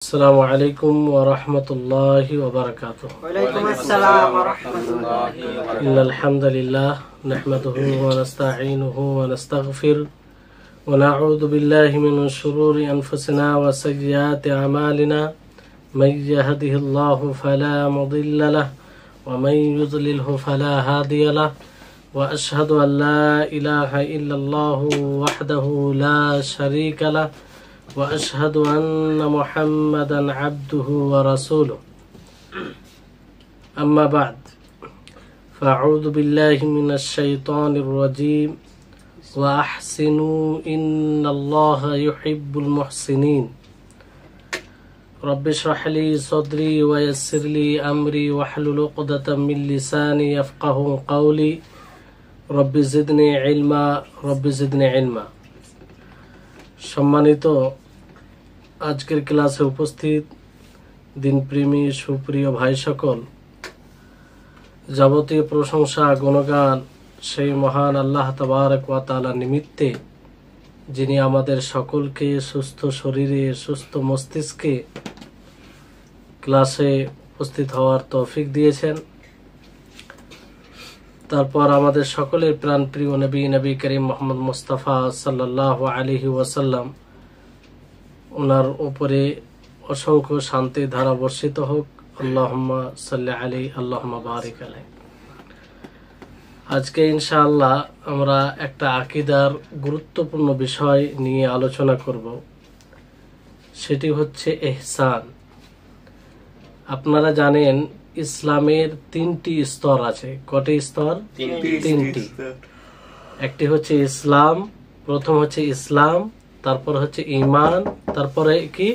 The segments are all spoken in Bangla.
السلام عليكم ورحمة الله وبركاته. وعليكم السلام ورحمة الله وبركاته. إن الحمد لله نحمده ونستعينه ونستغفر ونعوذ بالله من شرور أنفسنا وسيئات أعمالنا من يهده الله فلا مضل له ومن يضلله فلا هادي له وأشهد أن لا إله إلا الله وحده لا شريك له وأشهد أن محمدا عبده ورسوله أما بعد فأعوذ بالله من الشيطان الرجيم وأحسنوا إن الله يحب المحسنين رب اشرح لي صدري ويسر لي أمري واحلل عقدة من لساني يفقه قولي رب زدني علما رب زدني علما। সম্মানিত আজকের ক্লাসে উপস্থিত দিনপ্রেমী সুপ্রিয় ভাই সকল, যাবতীয় প্রশংসা গুণগান সেই মহান আল্লাহ তাবারক ওয়া তাআলা নিমিত্তে, যিনি আমাদের সকলকে সুস্থ শরীরে সুস্থ মস্তিষ্কে ক্লাসে উপস্থিত হওয়ার তৌফিক দিয়েছেন। তারপর আমাদের সকলের প্রাণপ্রিয় নবী করিম মুহাম্মদ মুস্তাফা সাল্লাল্লাহু আলাইহি ওয়াসাল্লাম, ওনার উপরে অসংখ্য শান্তি ধারা বর্ষিত হোক। আল্লাহুম্মা সাল্লি আলাইহি আল্লাহুম্মা বারিক আলাইহি। আজকে ইনশাআল্লাহ আমরা একটা আকীদার গুরুত্বপূর্ণ বিষয় নিয়ে আলোচনা করব, সেটি হচ্ছে ইহসান। আপনারা জানেন ইসলামের তিনটি স্তর আছে। কটি স্তর? তিনটি। একটি হচ্ছে ইসলাম, প্রথম হচ্ছে ইসলাম, তারপর হচ্ছে ঈমান, তারপরে কি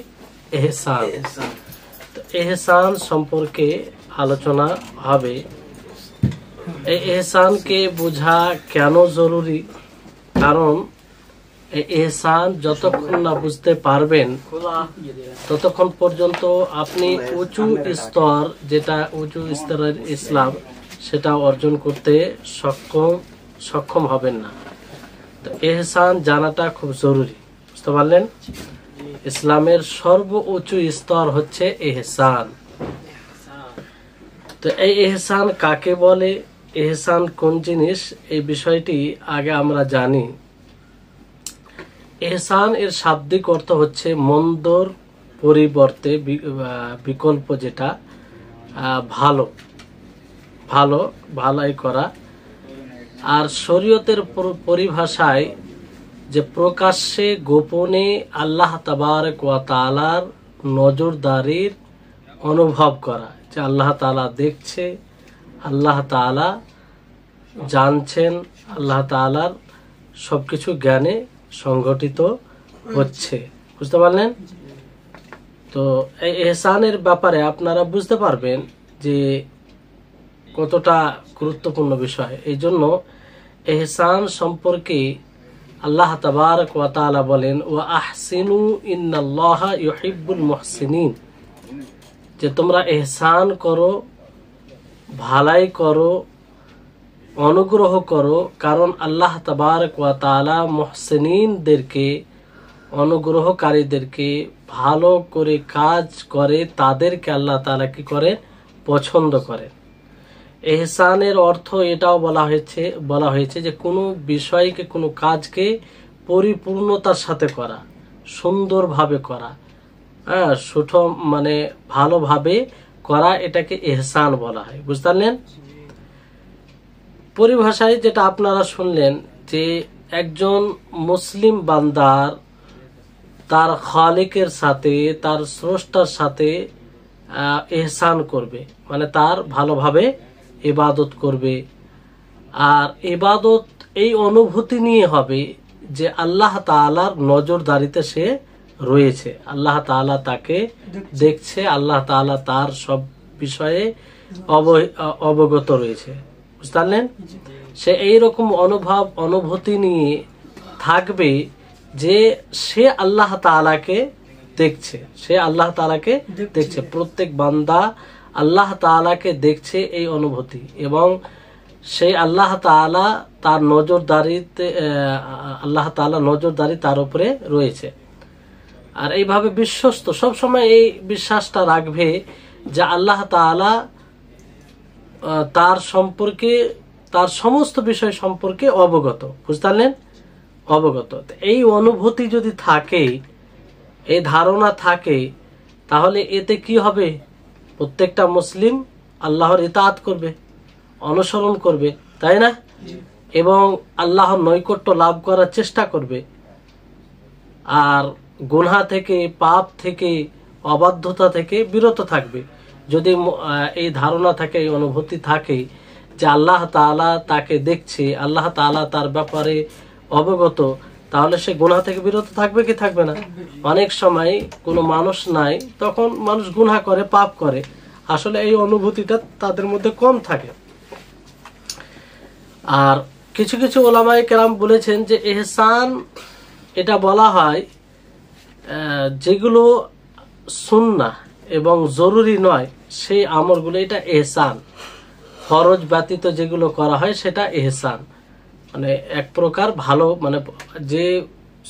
ইহসান। ইহসান সম্পর্কে আলোচনা হবে। এই ইহসানকে বোঝা কেন জরুরি? কারণ এই ইহসান যতক্ষণ না বুঝতে পারবেন ততক্ষণ পর্যন্ত আপনি উঁচু স্তর, যেটা উঁচু স্তরের ইসলাম, সেটা অর্জন করতে সক্ষম হবেন না। তো ইহসান জানাটা খুব জরুরি, বুঝতে পারলেন? ইসলামের সর্বোচ্চ স্তর হচ্ছে ইহসান। তো এই ইহসান কাকে বলে, ইহসান কোন জিনিস, এই বিষয়টি আগে আমরা জানি। ইহসান এর শাব্দিক অর্থ হচ্ছে মন্দর পরিবর্তে বিকল্প, যেটা ভালাই করা। আর শরীয়তের পরিভাষায় যে প্রকাশ্যে গোপনে আল্লাহ তাবারক ওয়া তাআলার নজরদারির অনুভব করা, যে আল্লাহ তাআলা দেখছে, আল্লাহ তাআলা জানছেন, আল্লাহ তাআলার সবকিছু জ্ঞানে সংগঠিত হচ্ছে, বুঝতে পারলেন? তো এই ইহসানের ব্যাপারে আপনারা বুঝতে পারবেন যে কতটা গুরুত্বপূর্ণ বিষয়। এই জন্য ইহসান সম্পর্কে আল্লাহ তাবারক ওয়া তাআলা বলেন, ওয়া আহসিনু ইন্নাল্লাহা ইউহিব্বুল মুহসিনিন, যে তোমরা ইহসান করো, ভালাই করো, অনুগ্রহ করো, কারণ আল্লাহ তাবারক ওয়া তাআলা মুহসিনিনদেরকে, অনুগ্রহকারীদেরকে, ভালো করে কাজ করে তাদেরকে আল্লাহ তাআলা কি করেন? পছন্দ করেন। ইহসানের অর্থ এটাও বলা হয়েছে যে কোনো বিষয়কে, কোনো কাজকে পরিপূর্ণতার সাথে করা, সুন্দরভাবে করা, মানে ভালোভাবে করা, এটাকে ইহসান বলা হয়, বুঝতে পারলেন? পরিভাষায় যেটা আপনারা শুনলেন, যে একজন মুসলিম বান্দার তার খালিকের সাথে, তার স্রষ্টার সাথে ইহসান করবে, মানে তার ভালোভাবে ইবাদত করবে। আর ইবাদত এই অনুভূতি নিয়ে হবে যে আল্লাহ তাআলার নজরদারিতে সে রয়েছে, আল্লাহ তাআলা তাকে দেখছে, আল্লাহ তাআলা তার সব বিষয়ে অবগত রয়েছে, বুঝতে পারলেন? সে এইরকম অনুভূতি নিয়ে থাকবে যে সে আল্লাহ তাআলাকে দেখছে, সে আল্লাহ তাআলাকে দেখছে। প্রত্যেক বান্দা আল্লাহ তাআলাকে দেখছে, এই অনুভূতি, এবং সেই আল্লাহ তাআলা তার নজরদারি তার উপরে রয়েছে। আর এইভাবে বিশ্বস্ত সবসময় এই বিশ্বাসটা রাখবে যে আল্লাহ তাআলা তার সম্পর্কে, তার সমস্ত বিষয় সম্পর্কে অবগত। বুঝতে পারলেন? অবগত। এই অনুভূতি যদি থাকে, এই ধারণা থাকে, তাহলে এতে কি হবে? প্রত্যেকটা মুসলিম আল্লাহর ইতাআত করবে, অনুসরণ করবে, তাই না? এবং আল্লাহর নৈকট্য লাভ করার চেষ্টা করবে। আর গুনাহ থেকে, পাপ থেকে, অবাধ্যতা থেকে বিরত থাকবে। যদি এই ধারণা থাকে, এই অনুভূতি থাকে যে আল্লাহ তাআলা তাকে দেখছে, আল্লাহ তাআলা তার ব্যাপারে অবগত, তাহলে সে গুনাহ থেকে বিরত থাকবে কি থাকবে না? অনেক সময় কোনো মানুষ নাই, তখন মানুষ গুনাহ করে, পাপ করে, আসলে এই অনুভূতিটা তাদের মধ্যে কম থাকে। আর কিছু কিছু ওলামায়ে কেরাম বলেছেন যে ইহসান এটা বলা হয় যেগুলো সুন্নাহ এবং জরুরি নয় সেই আমলগুলো, এটা ইহসান। ফরজ ব্যতীত যেগুলো করা হয় সেটা ইহসান, মানে এক প্রকার ভালো, মানে যে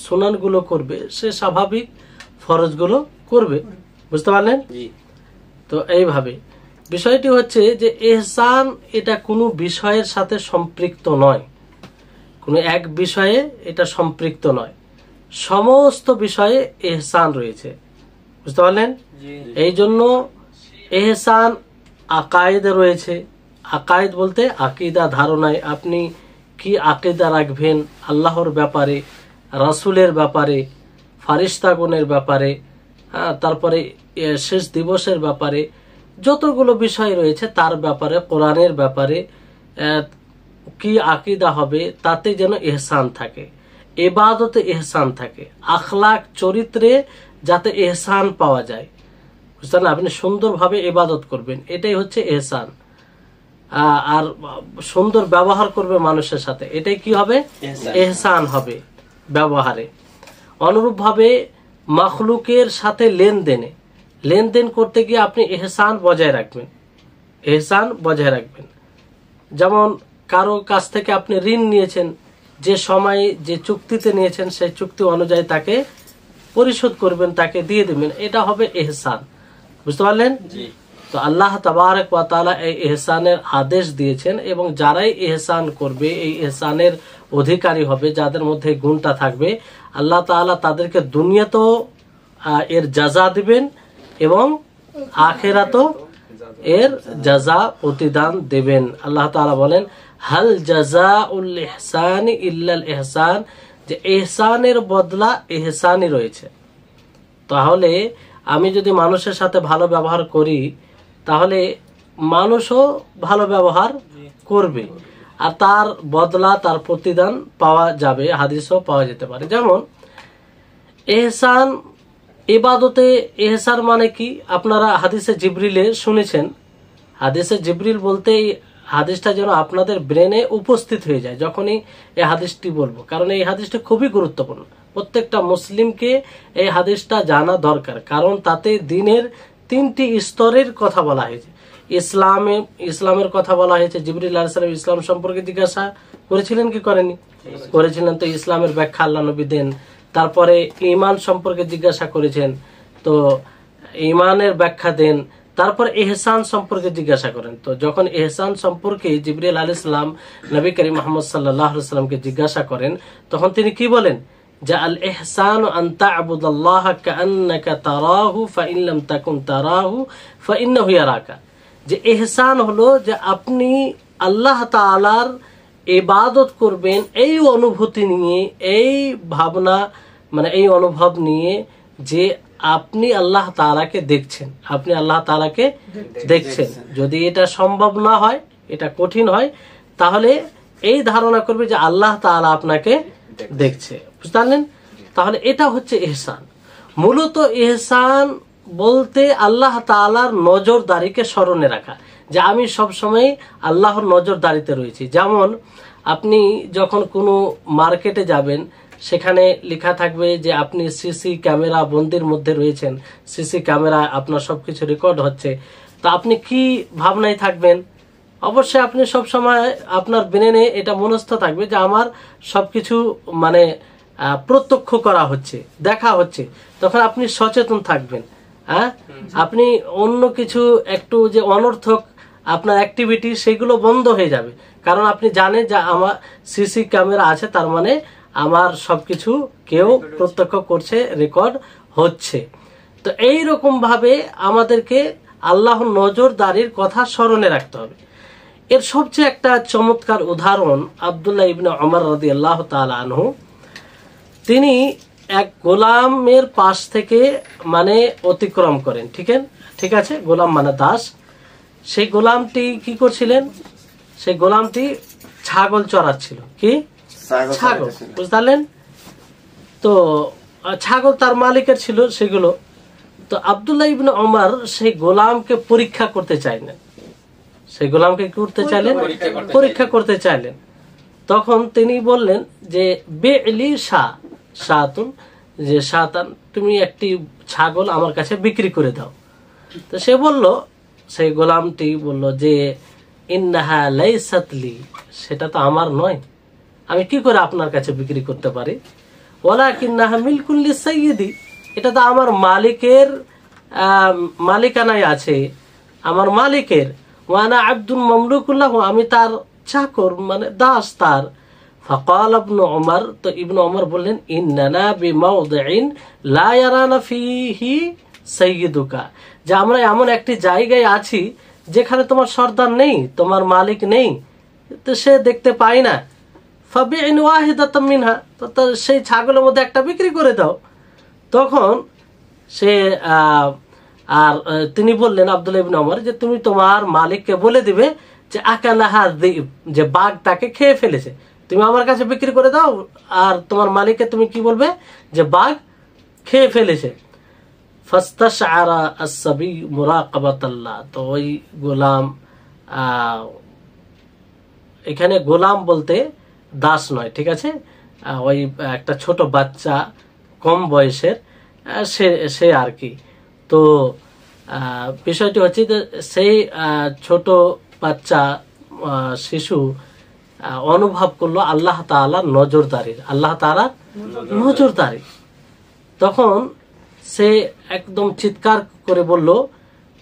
সুনানগুলো করবে সে স্বাভাবিক ফরজগুলো করবে। বুঝতে পারলেন? তো এইভাবে বিষয়টি হচ্ছে যে ইহসান এটা কোনো বিষয়ের সাথে সম্পৃক্ত নয়, কোনো এক বিষয়ে এটা সম্পৃক্ত নয়, সমস্ত বিষয়ে ইহসান রয়েছে। বুঝতে পারলেন? এই জন্য ইহসান আকায়েদে রয়েছে। আকায়েদ বলতে আকিদা, ধারণায় আপনি কি আকিদা রাখবেন আল্লাহর ব্যাপারে, রাসূলের ব্যাপারে, ফারিস্তাগণের ব্যাপারে, তারপরে শেষ দিবসের ব্যাপারে, যতগুলো বিষয় রয়েছে তার ব্যাপারে, কোরআনের ব্যাপারে কি আকিদা হবে, তাতে যেন ইহসান থাকে, ইবাদতে ইহসান থাকে, আখলাক চরিত্রে যাতে ইহসান পাওয়া যায়। বুঝলেন? আপনি সুন্দরভাবে ইবাদত করবেন, এটাই হচ্ছে ইহসান। আর সুন্দর ব্যবহার করবে মানুষের সাথে, এটাই কি হবে? ইহসান হবে ব্যবহারে। অনুরূপভাবে মাখলুকের সাথে লেনদেন করতে গিয়ে আপনি ইহসান বজায় রাখবেন, ইহসান বজায় রাখবেন। যেমন কারো কাছ থেকে আপনি ঋণ নিয়েছেন, যে সময় যে চুক্তিতে নিয়েছেন সেই চুক্তি অনুযায়ী তাকে পরিশোধ করবেন, তাকে দিয়ে দেবেন, এটা হবে ইহসান। বুঝতে পারলেন? তো আল্লাহ তাবারক ওয়া তাআলা এই ইহসানের আদেশ দিয়েছেন, এবং যারাই ইহসান করবে, এই ইহসানের অধিকারী হবে, যাদের মধ্যে গুণটা থাকবে, আল্লাহ তাআলা তাদেরকে দুনিয়াতেও এর জাযা দিবেন এবং আখিরাতেও এর জাযা প্রতিদান দেবেন। আল্লাহ তাআলা বলেন, হাল জাযাউল ইহসানি ইল্লাল ইহসান, যে ইহসানের বদলা ইহসানই রয়েছে। তাহলে আমি যদি মানুষের সাথে ভালো ব্যবহার করি, তাহলে মানুষও ভালো ব্যবহার করবে, আর তার বদলা, তার প্রতিদান পাওয়া যাবে, হাদিসও পাওয়া যেতে পারে। যেমন ইহসান ইবাদতে, ইহসান মানে কি? আপনারা হাদিসে জিবরিলে শুনেছেন। হাদিসে জিবরিল বলতে এই হাদিসটা যেন আপনাদের ব্রেনে উপস্থিত হয়ে যায় যখনই এই হাদিসটি বলবো, কারণ এই হাদিসটা খুবই গুরুত্বপূর্ণ। প্রত্যেকটা মুসলিমকে এই হাদিসটা জানা দরকার, কারণ তাতে দিনের 3টি স্তরের কথা বলা হয়েছে। ইসলামের কথা বলা হয়েছে। জিবরিল আলাইহিস সালাম ইসলাম সম্পর্কে জিজ্ঞাসা করেছিলেন কি করেনি? করেছিলেন। তো ইসলামের ব্যাখ্যা আল্লাহ নবী দেন। তারপরে ঈমান সম্পর্কে জিজ্ঞাসা করেছেন, তো ঈমানের ব্যাখ্যা দেন। তারপর ইহসান সম্পর্কে জিজ্ঞাসা করেন। তো যখন ইহসান সম্পর্কে জিবরিল আলাইহিস সালাম নবী করিম মুহাম্মদ সাল্লাল্লাহু আলাইহি ওয়াসাল্লামকে জিজ্ঞাসা করেন, তখন তিনি কি বলেন? যে আল ইহসানু আন তা'বুদাল্লাহা কাআন্নাকা তারাহু ফাইন লাম তাকুন তারাহু ফাইন্নাহু ইয়ারাকা। যে ইহসান হলো যে আপনি আল্লাহ তাআলার ইবাদত করবেন এই অনুভূতি নিয়ে, এই ভাবনা, মানে এই অনুভব নিয়ে যে আপনি আল্লাহ তাআলাকে দেখছেন, আপনি আল্লাহ তাআলাকে দেখছেন। যদি এটা সম্ভব না হয়, এটা কঠিন হয়, তাহলে এই ধারণা করবে যে আল্লাহ তাআলা আপনাকে দেখছে। বুঝতে পারলেন? তাহলে এটা হচ্ছে ইহসান। মূলত ইহসান বলতে আল্লাহ তাআলার নজরদারিকে স্মরণে রাখা, যে আমি সব সময় আল্লাহর নজরদারিতে রয়েছি। যেমন আপনি যখন কোনো মার্কেটে যাবেন, সেখানে লেখা থাকবে যে আপনি সিসি ক্যামেরা বন্দির মধ্যে রয়েছেন, সিসি ক্যামেরা আপনার সবকিছু রেকর্ড হচ্ছে। তো আপনি কি ভাবনায় থাকবেন? অবশ্যই আপনি সব সময় আপনার ব্রেনে এটা মনস্থ থাকবে যে আমার সবকিছু মানে প্রত্যক্ষ করা হচ্ছে, দেখা হচ্ছে, তখন আপনি সচেতন থাকবেন। হ্যাঁ, আপনি অন্য কিছু একটু যে অনর্থক আপনার অ্যাক্টিভিটি সেগুলো বন্ধ হয়ে যাবে, কারণ আপনি জানেন যে আমার সিসি ক্যামেরা আছে, তার মানে আমার সবকিছু কেউ প্রত্যক্ষ করছে, রেকর্ড হচ্ছে। তো এই রকম ভাবে আমাদেরকে আল্লাহর নজরদারির কথা স্মরণে রাখতে হবে। এর সবচেয়ে একটা চমৎকার উদাহরণ আব্দুল্লাহ ইবনে ওমর রাদিয়াল্লাহু তাআলা আনহু, তিনি এক গোলামের পাশ থেকে মানে অতিক্রম করেন। ঠিক আছে, গোলাম মানে দাস। সেই গোলামটি কি করছিলেন? সেই গোলামটি ছাগল চড়াচ্ছিল। কি? ছাগল, বুঝতে পারলেন? তো ছাগল তার মালিকের ছিল সেগুলো। তো আব্দুল্লাহ ইবনে ওমর সেই গোলামকে পরীক্ষা করতে চাইলেন। সেই গোলামকে করতে চাইলেন, পরীক্ষা করতে চাইলেন। তখন তিনি বললেন যে বেলি শাতুন, যে শাতান, তুমি একটি ছাগল আমার কাছে বিক্রি করে দাও। তো সে বলল, সেই গোলামটি বলল যে ইন্নাহা লাইসাত লি, সেটা তো আমার নয়, আমি কি করে আপনার কাছে বিক্রি করতে পারি? ওয়ালাকিন্নাহা মিলকুল লিসাইয়্যিদি, এটা তো আমার মালিকের মালিকানায় আছে, আমার মালিকের। ওয়ানা আব্দুল মামলুকুল লাহু, আমি তার চাকর মানে দাস তার। ফাকাল ইবনে ওমর, তো ইবনে ওমর বললেন ইন্নানা বিমাউদিন লা ইয়ারানা ফিহি সাইয়্যিদুকা, যে আমরা এমন একটি জায়গায় আছি যেখানে তোমার সর্দার নেই, তোমার মালিক নেই, তো সে দেখতে পায় না। ফাবিইন ওয়াহিদাতাম মিনহা, তো সেই ছাগলের মধ্যে একটা বিক্রি করে দাও। তখন সে আর তিনি বললেন আব্দুল্লাহ ইবনে ওমর, যে তুমি তোমার মালিককে বলে দিবে যে আকালাহা যিব, যে বাঘ তাকে খেয়ে ফেলেছে, তুমি আমার কাছে বিক্রি করে দাও। আর তোমার মালিককে তুমি কি বলবে? যে বাঘ খেয়ে ফেলেছে। ফাস্তাশআরা আস-সাবী মুরাকাবাতাল্লাহ, তো ওই গোলাম, এখানে গোলাম বলতে দাস নয়, ঠিক আছে, ওই একটা ছোট বাচ্চা, কম বয়সের, সে আর কি। তো বিষয়টি হচ্ছে যে সেই ছোট বাচ্চা শিশু অনুভব করলো আল্লাহ তাআলার নজরদারি, আল্লাহ তাআলার নজরদারি। তখন সে একদম চিৎকার করে বলল,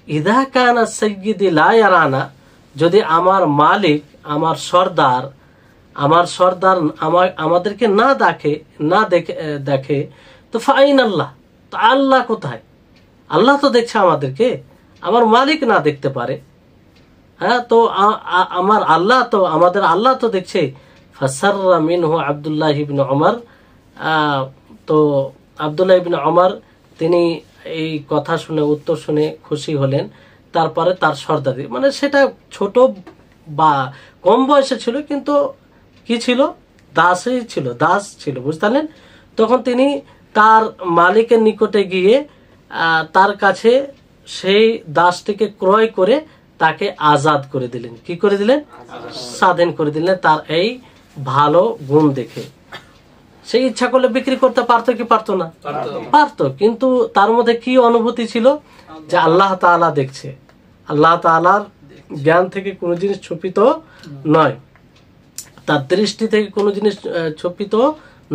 ইযা কানা সাইয়্যিদি লা ইয়ারানা, যদি আমার মালিক, আমার সর্দার আমাদেরকে না দেখে তো ফাইন আল্লাহ, তো আল্লাহ কোথায়? আল্লাহ তো দেখছে আমাদেরকে, আমার মালিক না দেখতে পারে। হ্যাঁ, তো আমার আল্লাহ তো, আমাদের আল্লাহ তো দেখছে। ফাসাররা মিনহু আব্দুল্লাহ ইবনে ওমর, তো আব্দুল্লাহ ইবনে ওমর তিনি এই কথা শুনে, উত্তর শুনে খুশি হলেন। তারপরে তার সর্দারি, মানে সেটা ছোট বা কম বয়সে ছিল, কিন্তু কি ছিল? দাসই ছিল, দাস ছিল, বুঝতে পারলেন? তখন তিনি তার মালিকের নিকটে গিয়ে তার কাছে সেই দাসটিকে ক্রয় করে তাকে আজাদ করে দিলেন। কি করে দিলেন? স্বাধীন করে দিলেন, তার এই ভালো গুণ দেখে। সে ইচ্ছা করলে বিক্রি করতে পারতো কি পারতো না? পারতো, কিন্তু তার মধ্যে কি অনুভূতি ছিল? যে আল্লাহ তাআলা দেখছে, আল্লাহ তাআলার জ্ঞান থেকে কোনো জিনিস ছুপিত নয়, তার দৃষ্টি থেকে কোনো জিনিস ছুপিত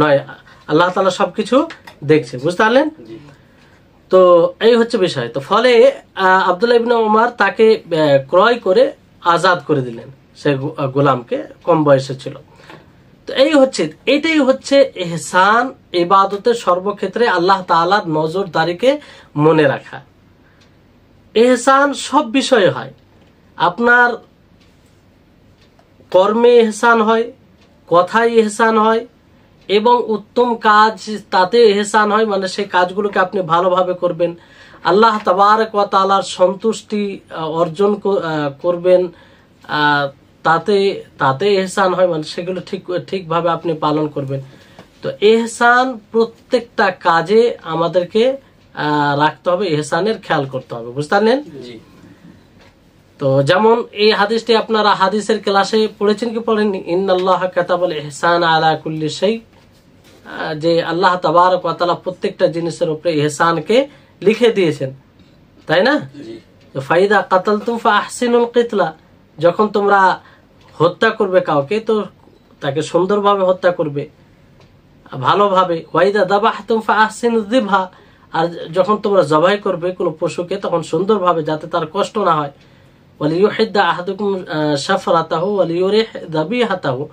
নয়, আল্লাহ তাআলা সবকিছু দেখছে, বুঝতে পারলেন? তো এই হচ্ছে বিষয়। তো ফলে আব্দুল্লাহ ইবনে ওমর তাকে ক্রয় করে আজাদ করে দিলেন, সে গোলামকে, কম বয়সে ছিল। তো এটাই হচ্ছে ইহসান, ইবাদতের সর্বক্ষেত্রে আল্লাহ তাআলার নজরদারিকে মনে রাখা। ইহসান সব বিষয়ে হয়, আপনার কর্মে ইহসান হয়, কথায় ইহসান হয়, এবং উত্তম কাজ তাতে ইহসান হয়, মানে সেই কাজগুলোকে আপনি ভালোভাবে করবেন, আল্লাহ তাবারক ওয়া তাআলার সন্তুষ্টি অর্জন করবেন, তাতে ইহসান হয়, মানে সেগুলো ঠিকভাবে আপনি পালন করবেন। তো ইহসান প্রত্যেকটা কাজে আমাদেরকে রাখতে হবে, ইহসানের খেয়াল করতে হবে, বুঝতে পারলেন? তো যেমন এই হাদিসটি আপনারা হাদিসের ক্লাসে পড়েছেন কি পড়েননি? ইন্নাল্লাহা কাতাবাল ইহসানা আলা কুল্লি শাই, যে আল্লাহ তাবারক ওয়া তাআলা প্রত্যেকটা জিনিসের উপরে ইহসানকে লিখে দিয়েছেন, তাই না? তো ফাইদা কাতালতুম ফাহসিনুল কিতলা, যখন তোমরা হত্যা করবে কাউকে, তো তাকে সুন্দরভাবে হত্যা করবে। ভালোভাবে। ওয়াইদা দাবাহতুম ফাহসিনু যিবহা, আর যখন তোমরা জবাই করবে কোনো পশুকে তখন সুন্দরভাবে, যাতে তার কষ্ট না হয়। ওয়ালিয়ুহিদ্দা আহাদুকুম শাফরাতাহু ওয়ালিয়ুরিহ যাবিহাতাহু,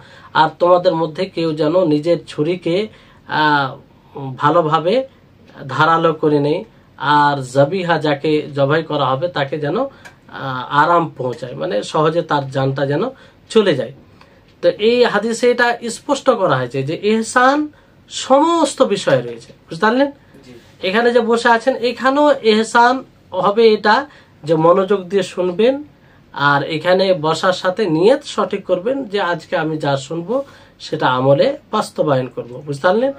আর তোমাদের মধ্যে কেউ যেন নিজের ছুরিকে ভালোভাবে ধারালো করে নেই, আর জাবিহা যাকে জবাই করা হবে তাকে যেন আরাম পৌঁছায়, মানে সহজে তার জানটা যেন চলে যায়। তো এই হাদিসে এটা স্পষ্ট করা হয়েছে যে ইহসান সমস্ত বিষয়ে রয়েছে, বুঝতে পারলেন? এখানে যে বসে আছেন এখানেও ইহসান হবে, এটা যে মনোযোগ দিয়ে শুনবেন, আর এখানে বসার সাথে নিয়ত সঠিক করবেন যে আজকে আমি যা শুনবো সেটা আমলে বাস্তবায়ন করব, বুঝতে পারলেন?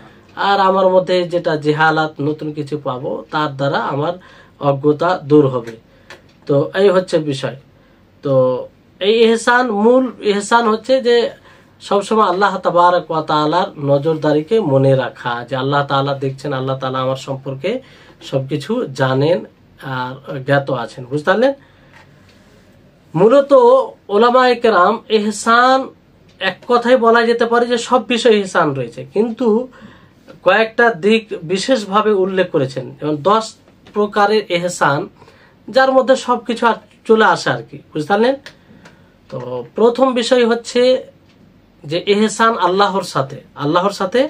আর আমার মধ্যে যেটা জেহালাত, নতুন কিছু পাবো, তার দ্বারা আমার অজ্ঞতা দূর হবে। তো এই হচ্ছে বিষয়। তো এই ইহসান, মূল ইহসান হচ্ছে যে সবসময় আল্লাহ তাবারক ওয়া তাআলার নজরদারিকে মনে রাখা, যে আল্লাহ তাআলা দেখছেন, আল্লাহ তাআলা আমার সম্পর্কে সবকিছু জানেন আর জ্ঞাত আছেন, বুঝতে পারলেন? মূলত ওলামায়ে কেরাম ইহসান এক কথায় বলা যেতে পারে যে সব বিষয়ে ইহসান রয়েছে, কিন্তু কয়েকটা দিক বিশেষভাবে উল্লেখ করেছেন, যেমন 10 প্রকারের ইহসান, যার মধ্যে সবকিছু আর চলে আসে আর কি, বুঝতে পারলেন? তো প্রথম বিষয় হচ্ছে যে ইহসান আল্লাহর সাথে, আল্লাহর সাথে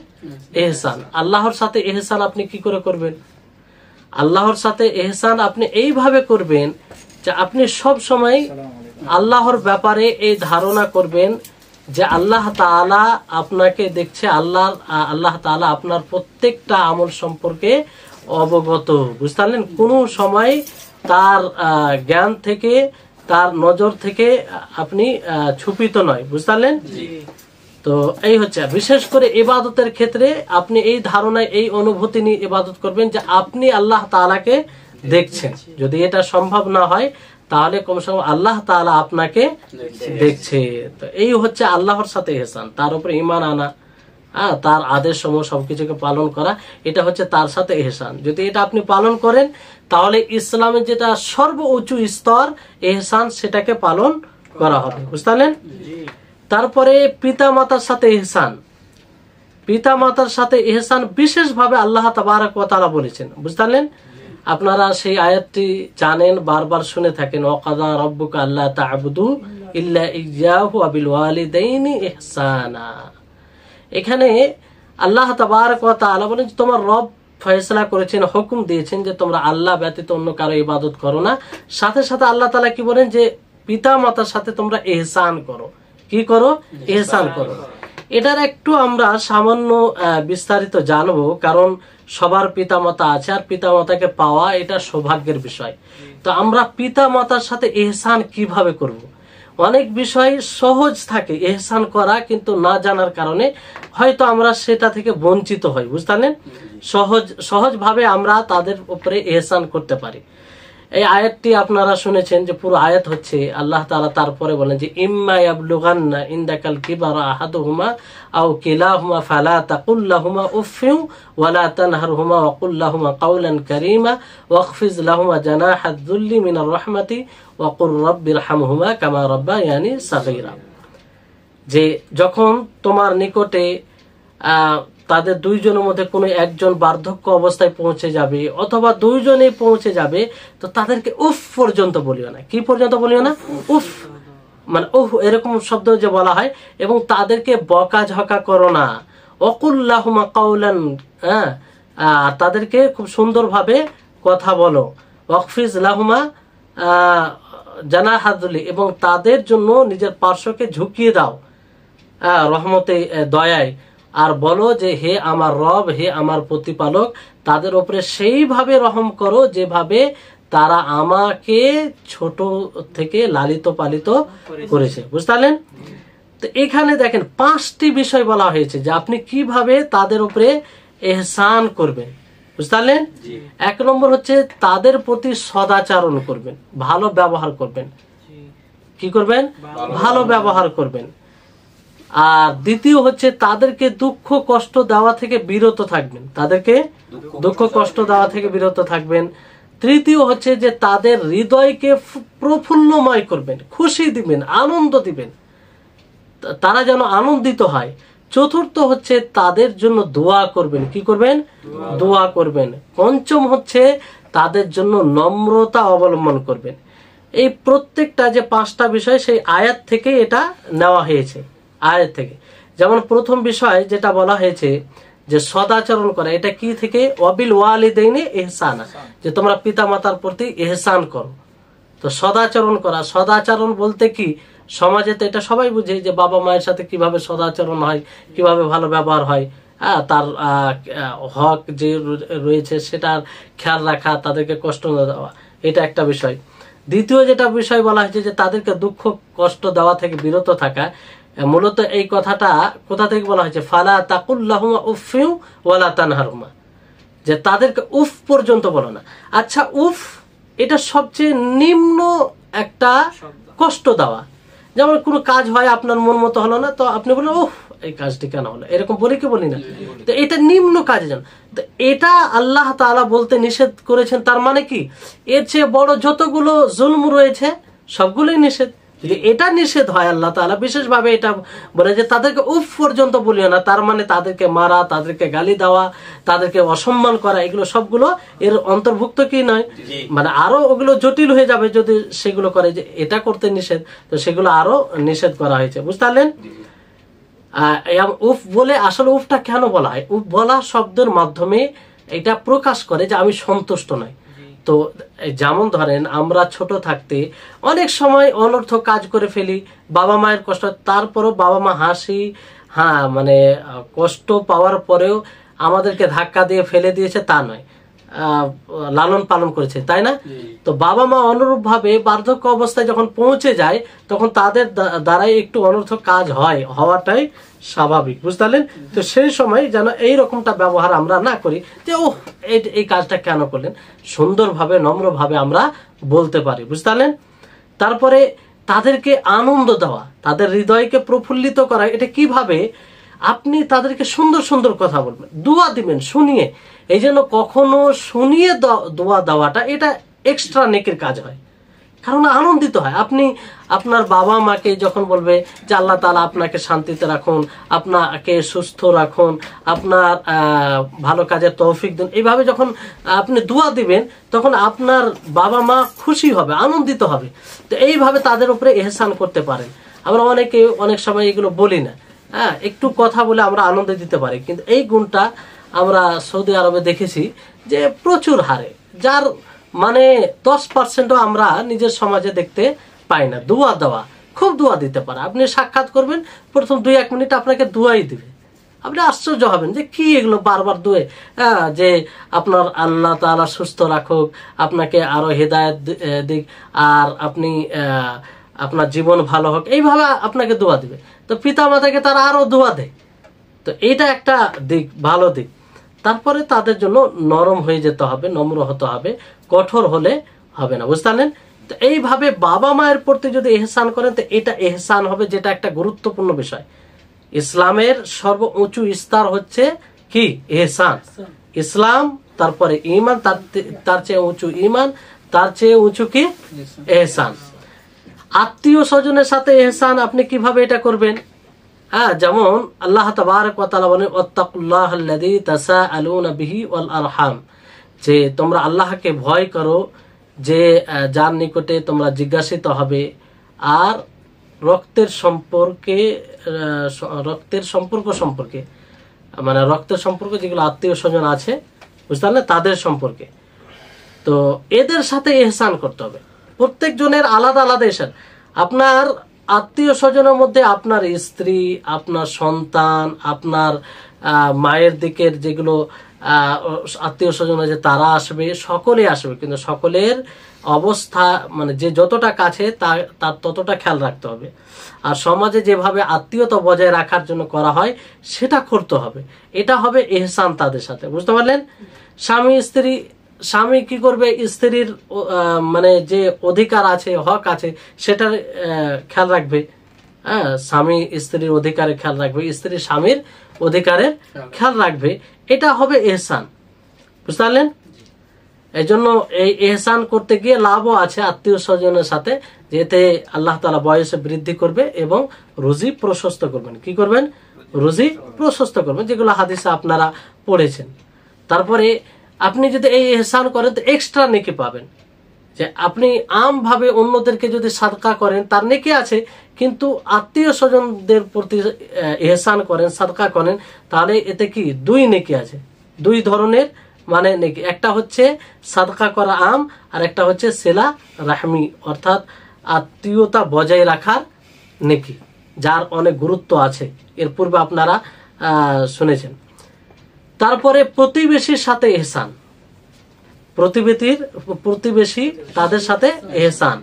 ইহসান। আল্লাহর সাথে ইহসান আপনি কি করে করবেন? আল্লাহর সাথে ইহসান আপনি এইভাবে করবেন যে আপনি সব সময় আল্লাহর ব্যাপারে এই ধারণা করবেন যে আল্লাহ তাআলা আপনাকে দেখছে, আল্লাহ তাআলা আপনার প্রত্যেকটা আমল সম্পর্কে অবগত, বুঝতে পারলেন? কোনো সময় তার জ্ঞান থেকে, তার নজর থেকে আপনি ছুপিত নয়, বুঝতে পারলেন? তো এই হচ্ছে বিশেষ করে ইবাদতের ক্ষেত্রে আপনি এই ধারণায়, এই অনুভূতি নিয়ে ইবাদত করবেন যে আপনি আল্লাহ তাআলাকে দেখছেন। যদি এটা সম্ভব না হয় তাহলে কমসে কম আল্লাহ তাআলা আপনাকে দেখছে। তো এই হচ্ছে আল্লাহর সাথে ইহসান, তার উপরে ঈমান আনা, তার আদেশ সমূহ সবকিছুকে পালন করা, এটা হচ্ছে তার সাথে ইহসান। যদি এটা আপনি পালন করেন তাহলে ইসলামের যেটা সর্বোচ্চ স্তর ইহসান, সেটাকে পালন করা হবে, বুঝতে পারলেন? তারপরে পিতা মাতার সাথে ইহসান। পিতা মাতার সাথে ইহসান বিশেষভাবে আল্লাহ তাবারক ওয়া তাআলা বলেছেন, বুঝতে পারলেন? আপনারা সেই আয়াতটি জানেন, বারবার শুনে থাকেন, ওয়াকাযা রাব্বুকা আল্লা তা'বুদু ইল্লা ইয়্যাহু ওয়া বিল ওয়ালিদাইনি ইহসানা। এখানে আল্লাহ তাবারক ওয়া তাআলা বলেন তোমার রব ফয়সালা করেছেন, হুকুম দিয়েছেন যে তোমরা আল্লাহ ব্যতীত অন্য কারো ইবাদত করো না। সাথে সাথে আল্লাহ তাআলা কি বলেন যে পিতা মাতার সাথে তোমরা ইহসান করো। কি করো? ইহসান করো। এটার একটু আমরা সামান্য বিস্তারিত জানবো, কারণ সবার পিতা মাতা আছে, আর পিতা মাতাকে পাওয়া এটা সৌভাগ্যের বিষয়। তো আমরা পিতা মাতার সাথে ইহসান কিভাবে করব? অনেক বিষয় সহজ থাকে ইহসান করা, কিন্তু না জানার কারণে হয়তো আমরা সেটা থেকে বঞ্চিত হই, বুঝতে পারলেন? সহজভাবে আমরা তাদের উপরে ইহসান করতে পারি। এই আয়াতটি আপনারা শুনেছেন যে পুরো আয়াত হচ্ছে আল্লাহ তাআলা তারপরে বলেন যে ইম্মা ইয়াবলুগান্না ইনদাকাল কিবারা আহাদুহুমা আও কিলাহুমা ফালা তাকুল লাহুমা উফফিন ওয়ালা তানহারহুমা ওয়া কুল লাহুমা কাওলান কারীমা ওয়াখফিজ লাহুমা জানাহাদ যুল্লি মিনার রাহমাতি ওয়া কুর রাব্বিরহামহুমা কামা রাব্বায়ানি সাগীরা। যে যখন তোমার নিকটে তাদের দুইজনের মধ্যে কোনো একজন বার্ধক্য অবস্থায় পৌঁছে যাবে, অথবা দুইজনেই পৌঁছে যাবে, তো তাদেরকে উফ পর্যন্ত বলিও না। কি পর্যন্ত বলিও না? উফ, মানে উহ, এরকম শব্দ যে বলা হয়। এবং তাদেরকে বকাঝকা করো না। ওয়াকুল লাহুমা কাওলান, তাদেরকে খুব সুন্দরভাবে কথা বলো। ওয়াকফিজ লাহুমা জানাহাদুলি, এবং তাদের জন্য নিজের পার্শ্বকে ঝুঁকিয়ে দাও রহমতে, দয়ায়। আর বলো যে হে আমার রব, হে আমার প্রতিপালক, তাদের উপরে সেইভাবে রহম করো যেভাবে তারা আমাকে ছোট থেকে লালিত পালিত করেছে, বুঝতে পারলেন? তো এখানে দেখেন 5টি বিষয় বলা হয়েছে যে আপনি কিভাবে তাদের উপরে ইহসান করবেন, বুঝতে পারলেন? 1 নম্বর হচ্ছে তাদের প্রতি সদাচরণ করবেন, ভালো ব্যবহার করবেন। কি করবেন? ভালো ব্যবহার করবেন। আর দ্বিতীয় হচ্ছে তাদেরকে দুঃখ কষ্ট দেওয়া থেকে বিরত থাকবেন, তাদেরকে দুঃখ কষ্ট দেওয়া থেকে বিরত থাকবেন। তৃতীয় হচ্ছে যে তাদের হৃদয়কে প্রফুল্লময় করবেন, খুশি দিবেন, আনন্দ দিবেন, তারা যেন আনন্দিত হয়। চতুর্থ হচ্ছে তাদের জন্য দোয়া করবেন। কি করবেন? দোয়া করবেন। পঞ্চম হচ্ছে তাদের জন্য নম্রতা অবলম্বন করবেন। এই প্রত্যেকটা যে 5টা বিষয় সেই আয়াত থেকে এটা নেওয়া হয়েছে। আয়াত থেকে যেমন প্রথম বিষয় যেটা বলা হয়েছে যে সদাচরণ করা, এটা কি থেকে? ওয়াবিল ওয়ালিদাইনি ইহসানা, যে তোমরা পিতামাতার প্রতি ইহসান করো। তো সদাচরণ করা, সদাচরণ বলতে কি সমাজে তো এটা সবাই বুঝে যে বাবা মায়ের সাথে কিভাবে সদাচরণ হয়, কিভাবে ভালো ব্যবহার হয়, তার হক যে রয়েছে সেটার খেয়াল রাখা, তাদেরকে কষ্ট না দেওয়া, এটা একটা বিষয়। দ্বিতীয় যেটা বিষয় বলা হয়েছে যে তাদেরকে দুঃখ কষ্ট দেওয়া থেকে বিরত থাকা। মূলত এই কথাটা কোথা থেকে বলা হয়েছে? ফালা তাকুল্লাহুমা উফিউ ওয়ালা তানহারহুমা, যে তাদেরকে উফ পর্যন্ত বলো না। আচ্ছা, উফ এটা সবচেয়ে নিম্ন একটা কষ্ট দেওয়া। যেমন কোনো কাজ হয় আপনার মন মতো হলো না, তো আপনি বলেন উফ এই কাজটি কেন হলো, এরকম বলি কি বলি না? তো এটা নিম্ন কাজে যান। তো এটা আল্লাহ তাআলা বলতে নিষেধ করেছেন। তার মানে কি এর চেয়ে বড় যতগুলো জুলম রয়েছে সবগুলোই নিষেধ। যদি এটা নিষেধ হয়, আল্লাহ তাআলা বিশেষভাবে এটা বলে যে তাদেরকে উফ পর্যন্ত বলিও না, তার মানে তাদেরকে মারা, তাদেরকে গালি দেওয়া, তাদেরকে অসম্মান করা, এগুলো সবগুলো এর অন্তর্ভুক্ত কি নয়? মানে আরো ওগুলো জটিল হয়ে যাবে যদি সেগুলো করে। যে এটা করতে নিষেধ, তো সেগুলো আরো নিষেধ করা হয়েছে। বুঝতে পারলেন? উফ বলে আসলে উফটা কেন বলা হয়? উফ বলা শব্দের মাধ্যমে এটা প্রকাশ করে যে আমি সন্তুষ্ট নই। তো যেমন ধরেন আমরা ছোট থাকতে অনেক সময় অনর্থক কাজ করে ফেলি, বাবা মায়ের কষ্ট, তারপরও বাবা মা হাসি মানে কষ্ট পাওয়ার পরেও আমাদেরকে ধাক্কা দিয়ে ফেলে দিয়েছে তা নয়, লালন পালন করেছে, তাই না? তো বাবা মা অনুরূপ ভাবে বার্ধক্য অবস্থায় যখন পৌঁছে যায় তখন তাদের দ্বারাই একটু অনর্থক কাজ হওয়াটাই স্বাভাবিক। বুঝতে পারলেন? তো সেই সময় যেন এই রকমটা ব্যবহার আমরা না করি যে ও এই কাজটা কেন করলেন, সুন্দরভাবে নম্রভাবে আমরা বলতে পারি। বুঝতে পারলেন? তারপরে তাদেরকে আনন্দ দেওয়া, তাদের হৃদয়কে প্রফুল্লিত করা। এটা কিভাবে? আপনি তাদেরকে সুন্দর সুন্দর কথা বলবেন, দোয়া দিবেন শুনিয়ে। এই জন্য কখনো শুনিয়ে দোয়া দেওয়াটা এটা এক্সট্রা নেকির কাজ হয়, কারণ আনন্দিত হয়। আপনি আপনার বাবা মাকে যখন বলবে যে আল্লাহ তাআলা আপনাকে শান্তিতে রাখুন, আপনাকে সুস্থ রাখুন, আপনার ভালো কাজের তৌফিক দিন, এইভাবে যখন আপনি দোয়া দিবেন তখন আপনার বাবা মা খুশি হবে, আনন্দিত হবে। তো এইভাবে তাদের উপরে ইহসান করতে পারেন। আমরা অনেকে অনেক সময় এগুলো বলি না, একটু কথা বলে আমরা আনন্দ দিতে পারি, কিন্তু এই গুণটা আমরা সৌদি আরবে দেখেছি যে প্রচুর হারে, যার মানে 10%ও আমরা নিজের সমাজে দেখতে পাই না। দোয়া দেওয়া, খুব দোয়া দিতে পারে। আপনি সাক্ষাৎ করবেন, প্রথম 2-1 মিনিট আপনাকে দোয়াই দিবে। আপনি আশ্চর্য হবেন যে কি এগুলো বারবার দোয়ে, যে আপনার আল্লাহ তাআলা সুস্থ রাখুক, আপনাকে আরো হেদায়েত দিক, আর আপনি আপনার জীবন ভালো হোক, এইভাবে আপনাকে দোয়া দিবে। তো পিতা মাতাকে তারা আরো দোয়া দেয়। তো এটা একটা দিক, ভালো দিক। তারপরে তাদের জন্য নরম হয়ে যেতে হবে, নম্র হতে হবে, কঠোর হলে হবে না। বুঝতে পারলেন? তো এইভাবে বাবা মায়ের প্রতি যদি ইহসান করেন তো এটা ইহসান হবে, যেটা একটা গুরুত্বপূর্ণ বিষয়। ইসলামের সর্বোচ্চ স্তর হচ্ছে কি? ইহসান। ইসলাম, তারপরে ঈমান, তার চেয়ে উঁচু ঈমান, তার চেয়ে উঁচু কি? ইহসান। আত্মীয় স্বজনের সাথে ইহসান আপনি কিভাবে এটা করবেন? যেমন আল্লাহ তাবারক ওয়া তাআলা বলেন ওয়াত্তাকুল্লাহাল্লাযী তাসাআলুনা বিহি ওয়াল আরহাম, যে তোমরা আল্লাহকে ভয় করো, যে যার নিকটে তোমরা জিজ্ঞাসিত হবে, আর রক্তের সম্পর্ক সম্পর্কে, মানে রক্তের সম্পর্ক যেগুলো আত্মীয় স্বজন আছে, বুঝতে পারলে, তাদের সম্পর্কে। তো এদের সাথে ইহসান করতে হবে। প্রত্যেক জনের আলাদা আলাদা ইহসান। আপনার আত্মীয় স্বজনের মধ্যে আপনার স্ত্রী, আপনার সন্তান, আপনার মায়ের দিকের যেগুলো আত্মীয় স্বজন আছে তারা আসবে, সকলে আসবে, কিন্তু সকলের অবস্থা মানে যে যতটা কাছে তার ততটা খেয়াল রাখতে হবে। আর সমাজে যেভাবে আত্মীয়তা বজায় রাখার জন্য করা হয় সেটা করতে হবে। এটা হবে ইহসান তাদের সাথে। বুঝতে পারলেন? স্বামী কি করবে? স্ত্রীর মানে যে অধিকার আছে, হক আছে, সেটার খেয়াল রাখবে। স্বামী স্ত্রীর অধিকারে খেয়াল রাখবে, স্ত্রী স্বামীর অধিকারের খেয়াল রাখবে। এটা হবে ইহসান। বুঝতে পারলেন? এই জন্য এই ইহসান করতে গিয়ে লাভও আছে আত্মীয় স্বজনের সাথে, যেতে আল্লাহ তাআলা বয়সে বৃদ্ধি করবে এবং রুজি প্রশস্ত করবেন। কি করবেন? রুজি প্রশস্ত করবেন, যেগুলো হাদিসে আপনারা পড়েছেন। তারপরে আপনি যদি এই ইহসান করেন তো এক্সট্রা নেকি পাবেন। যে আপনি আমভাবে অন্যদেরকে যদি সাদকা করেন তার নেকি আছে, কিন্তু আত্মীয় স্বজনদের প্রতি ইহসান করেন, সাদকা করেন, তাহলে এতে কি দুই নেকি আছে, দুই ধরনের মানে নেকি। একটা হচ্ছে সাদকা করা আম, আর একটা হচ্ছে সেলা রাহমি, অর্থাৎ আত্মীয়তা বজায় রাখার নেকি, যার অনেক গুরুত্ব আছে, এর পূর্বে আপনারা শুনেছেন। তারপরে প্রতিবেশীর সাথে ইহসান, প্রতিবেশী তাদের সাথে ইহসান,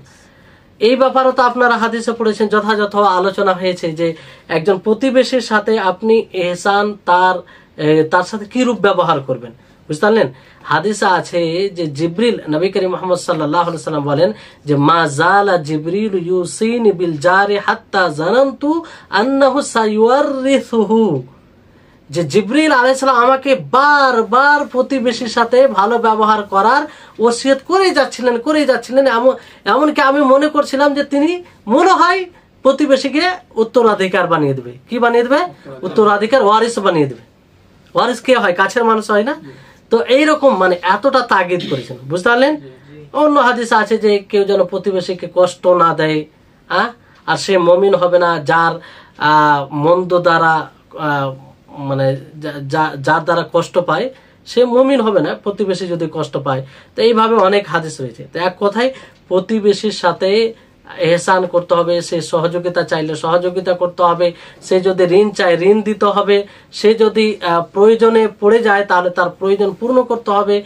এই ব্যাপারে তো আপনারা হাদিসে পড়েছেন, যথাযথ আলোচনা হয়েছে যে একজন প্রতিবেশীর সাথে আপনি ইহসান তার সাথে কি রূপ ব্যবহার করবেন, বুঝতে পারলেন। হাদিসে আছে যে জিবরিল, নবী করিম মুহাম্মদ সাল্লাল্লাহু আলাইহি ওয়াসাল্লাম বলেন যে মা জালা জিবরিল ইউসিনি বিল জারি হাত্তা জানানতু আন্নাহু সায়ুরিসুহু, যে জিবরিল আলাইহিস সালাম আমাকে বারবার প্রতিবেশীর সাথে ভালো ব্যবহার করার ওসিয়ত করেই যাচ্ছিলেন, এমনকি আমি মনে করছিলাম যে তিনি মনে হয় প্রতিবেশীকে উত্তরাধিকার বানিয়ে দেবে। কি বানিয়ে দেবে? উত্তরাধিকার, ওয়ারিস বানিয়ে দেবে। ওয়ারিস কে হয়? কাছের মানুষ হয় না? তো এইরকম মানে এতটা তাগিদ করেছেন, বুঝতে পারলেন। অন্য হাদিস আছে যে কেউ যেন প্রতিবেশীকে কষ্ট না দেয়, আর সে মুমিন হবে না যার মন্দ দ্বারা মানে যার দ্বারা কষ্ট পায় সে মুমিন হবে না, প্রতিবেশী যদি কষ্ট পায়। তো এইভাবে অনেক হাদিস রয়েছে। তো এক কথায় প্রতিবেশীর সাথে ইহসান করতে হবে, সে সহযোগিতা চাইলে সহযোগিতা করতে হবে, সে যদি ঋণ চায় ঋণ দিতে হবে, সে যদি প্রয়োজনে পড়ে যায় তাহলে তার প্রয়োজন পূর্ণ করতে হবে,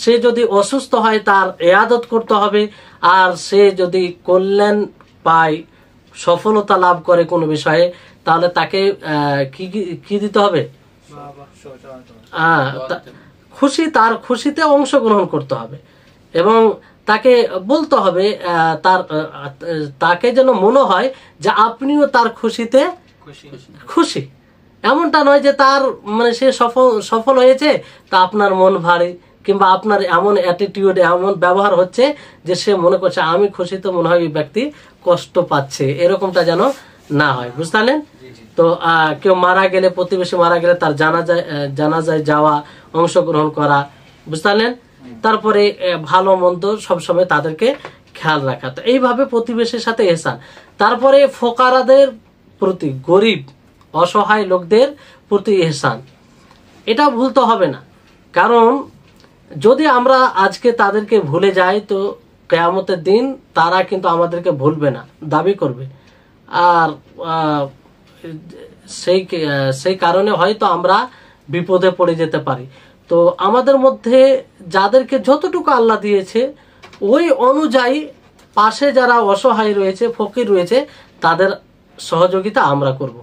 সে যদি অসুস্থ হয় তার ইয়াদত করতে হবে, আর সে যদি কল্যাণ পায়, সফলতা লাভ করে কোনো বিষয়ে, তাহলে তাকে কি দিতে হবে? তার খুশিতে অংশগ্রহণ করতে হবে, এবং তাকে বলতে হবে, তাকে যেন মনে হয় যে আপনিও তার খুশিতে খুশি। এমনটা নয় যে তার মানে সে সফল হয়েছে তা আপনার মন ভারী, কিংবা আপনার এমন অ্যাটিটিউড, এমন ব্যবহার হচ্ছে যে সে মনে করছে আমি খুশি, তো মনে হয় ওই ব্যক্তি কষ্ট পাচ্ছে, এরকমটা যেন না হয়, বুঝতে পারলেন। তো কেউ মারা গেলে, প্রতিবেশী মারা গেলে তার জানাজায় যাওয়া, অংশগ্রহণ করা, বুঝতে পারলেন। তারপরে ভালো মন্দ সবসময় তাদেরকে খেয়াল রাখা। তো এইভাবে প্রতিবেশীর সাথে ইহসান। তারপরে ফোকারাদের প্রতি, গরিব অসহায় লোকদের প্রতি ইহসান, এটা ভুলতে হবে না। কারণ যদি আমরা আজকে তাদেরকে ভুলে যাই তো কিয়ামতের দিন তারা কিন্তু আমাদেরকে ভুলবে না, দাবি করবে, আর সেই কারণে হয়তো আমরা বিপদে পড়ে যেতে পারি। তো আমাদের মধ্যে যাদেরকে যতটুকু আল্লাহ দিয়েছে ওই অনুযায়ী পাশে যারা অসহায় রয়েছে, ফকির রয়েছে, তাদের সহযোগিতা আমরা করব।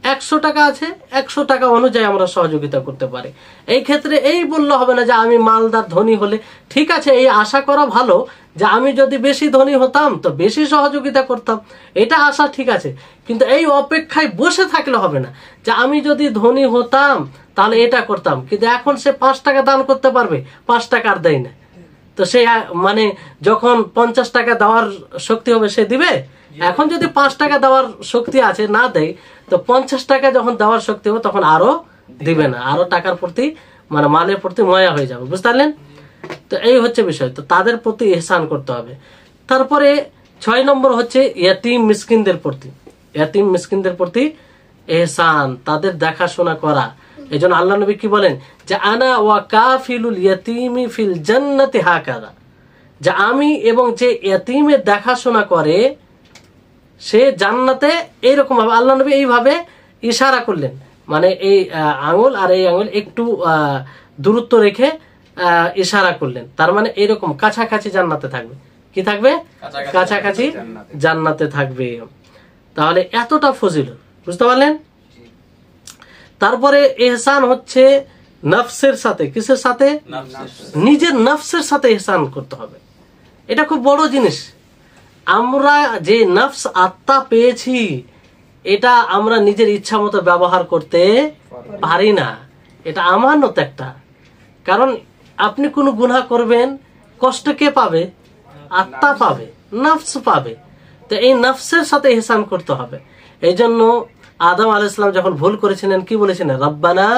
100 টাকা আছে, 100 টাকা অনুযায়ী আমরা সহযোগিতা করতে পারি। এই ক্ষেত্রে এই বললে হবে না যে আমি মালদার ধনী হলে, ঠিক আছে, এই আশা করা ভালো যে আমি যদি বেশি ধনী হতাম তো বেশি সহযোগিতা করতাম, এটা আশা ঠিক আছে, কিন্তু এই অপেক্ষায় বসে থাকলে হবে না যে আমি যদি ধনী হতাম তাহলে এটা করতাম, কিন্তু এখন সে 5 টাকা দান করতে পারবে, 5 টাকা আর দেয় না, তো সে মানে যখন 50 টাকা দেওয়ার শক্তি হবে সে দিবে। এখন যদি 5 টাকা দেওয়ার শক্তি আছে না দেয়, তো 50 টাকা যখন দেওয়ার শক্তি হবে তখন আরো দিবে না, আরো টাকার প্রতি মানে মালের প্রতি ময়া হয়ে যাবে, বুঝতে পারলেন। তো এই হচ্ছে বিষয়, তো তাদের প্রতি ইহসান করতে হবে। তারপরে 6 নম্বর হচ্ছে ইয়াতিম মিসকিনদের প্রতি ইহসান, তাদের দেখাশোনা করা। এই জন্য আল্লাহ নবী কি বলেন যে আনা ওয়া কাফিলুল ইয়াতিমি ফিল জান্নাতি হাকাযা, যে আমি এবং যে ইয়াতিমের দেখাশোনা করে সে জান্নাতে এইরকম ভাবে, আল্লাহ নবী এইভাবে ইশারা করলেন, মানে এই আঙুল আর এই আঙুল একটু দূরত্ব রেখে ইশারা করলেন, তার মানে এইরকম কাছাকাছি জান্নাতে থাকবে। কি থাকবে? কাছাকাছি জান্নাতে থাকবে। তাহলে এতটা ফজিলত, বুঝতে পারলেন। তারপরে ইহসান হচ্ছে নফসের সাথে, কিসের সাথে? নিজের নফসের সাথে ইহসান করতে হবে। এটা খুব বড় জিনিস। আমরা যে নফস, আত্মা পেয়েছি, এটা আমরা নিজের ইচ্ছা মতো ব্যবহার করতে পারি না, এটা আমানত একটা। কারণ আপনি কোনো গুনাহ করবেন, কষ্ট কে পাবে? আত্মা পাবে, নফস পাবে। তো এই নফসের সাথে ইহসান করতে হবে। এই জন্য আদম আলাইহিস সালাম যখন ভুল করেছিলেন কি বলেছিলেন? রব্বানা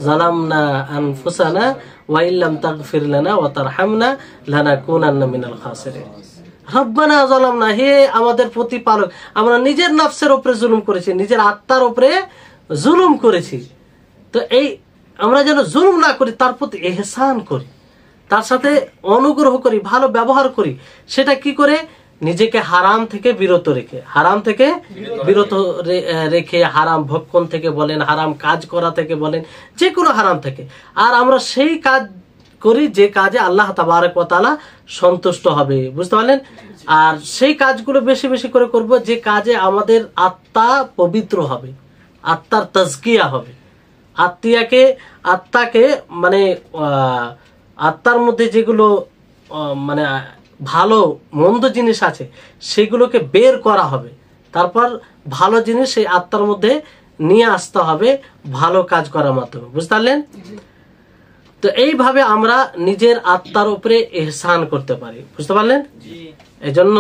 যালামনা আনফুসানা ওয়া ইল্লাম তাগফির লানা ওয়া তারহামনা লানাকুনান্না মিনাল খাসিরিন। রব্বানা যালামনা, হে আমাদের প্রতিপালক, আমরা নিজের নফসের উপরে জুলুম করেছি, নিজের আত্মার উপরে জুলুম করেছি। তো এই আমরা যেন জুলুম না করি, তার প্রতি ইহসান করি, তার সাথে অনুগ্রহ করি, ভালো ব্যবহার করি। সেটা কি করে? নিজেকে হারাম থেকে বিরত রেখে, হারাম থেকে বিরত রেখে, হারাম ভক্ষণ থেকে বলেন, হারাম কাজ করা থেকে বলেন, যে কোনো হারাম থেকে। আর আমরা সেই কাজ করি যে কাজে আল্লাহ তাবারক ওয়া তাআলা সন্তুষ্ট হবে, বুঝতে পারলেন? আর সেই কাজগুলো বেশি বেশি করে করব যে কাজে আমাদের আত্মা পবিত্র হবে, আত্মার তাজকিয়া হবে, আত্মাকে মানে আত্মার মধ্যে যেগুলো মানে ভালো মন্দ জিনিস আছে সেগুলোকে বের করা হবে, তারপর ভালো জিনিস সেই আত্মার মধ্যে নিয়ে আসতে হবে ভালো কাজ করার মাধ্যমে, বুঝতে পারলেন? তো এইভাবে আমরা নিজের আত্মার উপরে ইহসান করতে পারি, বুঝতে পারলেন? এই জন্য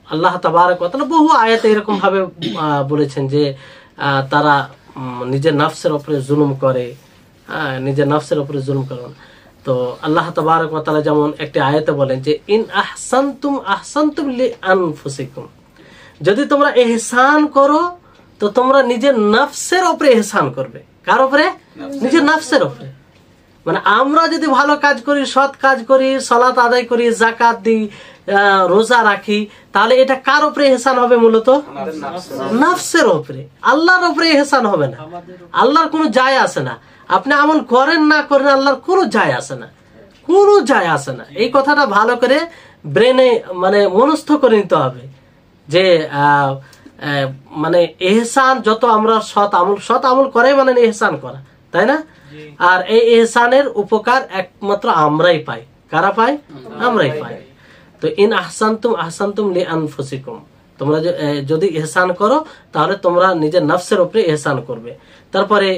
আল্লাহ তাবারক ওয়া তাআলা বহু আয়াতে এরকম ভাবে বলেছেন যে তারা নিজের নফসের উপরে জুলুম করে, নিজের নফসের উপরে জুলুম করে। তো আল্লাহ তাবারক ওয়া তাআলা যেমন একটি আয়াতে বলেন যে ইন আহসানতুম আহসানতুম লিআনফুসিকুম, যদি তোমরা ইহসান করো তো তোমরা নিজের নফসের উপরে ইহসান করবে। কার উপরে? নিজের নফসের উপরে। মানে আমরা যদি ভালো কাজ করি, সৎ কাজ করি, সালাত আদায় করি, যাকাত দিই, রোজা রাখি, তাহলে এটা কার উপরে ইহসান হবে? মূলত নফসের উপরে, আল্লাহর উপরে ইহসান হবে না। আল্লাহর কোনো যায় আসে না, আপনি আমল করেন না করেন, আল্লাহর কোনো যায় আসে না, কোনো যায় আসে না। এই কথাটা ভালো করে ব্রেনে মানে মনস্থ করে নিতে হবে যে মানে ইহসান যত আমরা সৎ আমল করে মানে ইহসান করা, তাই না? আর এই ইহসানের উপকার একমাত্র আমরাই পাই। কারা পাই? আমরাই পাই। তো ইন আহসানতুম আহসানতুম লিআনফুসিকুম, তোমরা যদি ইহসান করো তাহলে তোমরা নিজের নফসের উপরে ইহসান করবে। তারপরে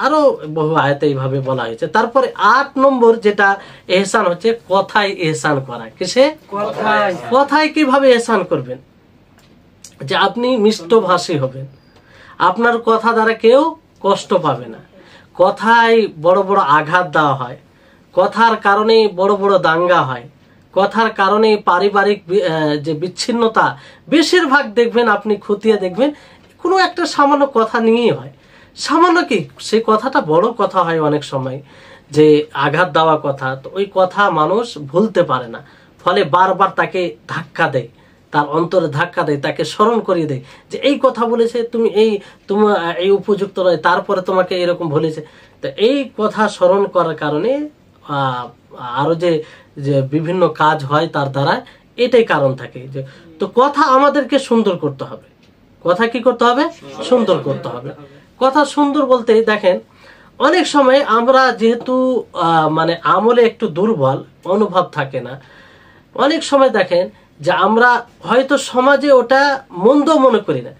আরো বহু আয়াতে এইভাবে বলা হয়েছে। তারপরে 8 নম্বর যেটা ইহসান হচ্ছে কথায় ইহসান করা। কিসে? কথায় কিভাবে ইহসান করবেন? যে আপনি মিষ্টভাষী হবেন, আপনার কথা দ্বারা কেউ কষ্ট পাবে না। কথায় বড় বড় আঘাত দেওয়া হয়, কথার কারণে বড় বড় দাঙ্গা হয়, কথার কারণে পারিবারিক যে বিচ্ছিন্নতা বেশিরভাগ দেখবেন, আপনি খতিয়ে দেখবেন কোনো একটা সামান্য কথা নিয়েই হয়। সামান্য কি, সেই কথাটা বড় কথা হয় অনেক সময়, যে আঘাত দেওয়া কথা। তো ওই কথা মানুষ ভুলতে পারে না, ফলে বারবার তাকে ধাক্কা দেয়, তার অন্তরে ধাক্কা দেয়, তাকে স্মরণ করিয়ে দেয় যে এই কথা বলেছে, তুমি এই উপযুক্ত নয়, তারপরে তোমাকে এরকম বলেছে। তো এই কথা স্মরণ করার কারণে আরো যে বিভিন্ন কাজ হয় তার দ্বারা, এটাই কারণ থাকে। যে তো কথা আমাদেরকে সুন্দর করতে হবে। কথা কি করতে হবে? সুন্দর করতে হবে। কথা সুন্দর বলতে দেখেন, অনেক সময় আমরা যেহেতু মানে আমলে একটু দুর্বল, অনুভব থাকে না, অনেক সময় দেখেন যে আমরা হয়তো সমাজে ওটা মন্দ মনে করি না।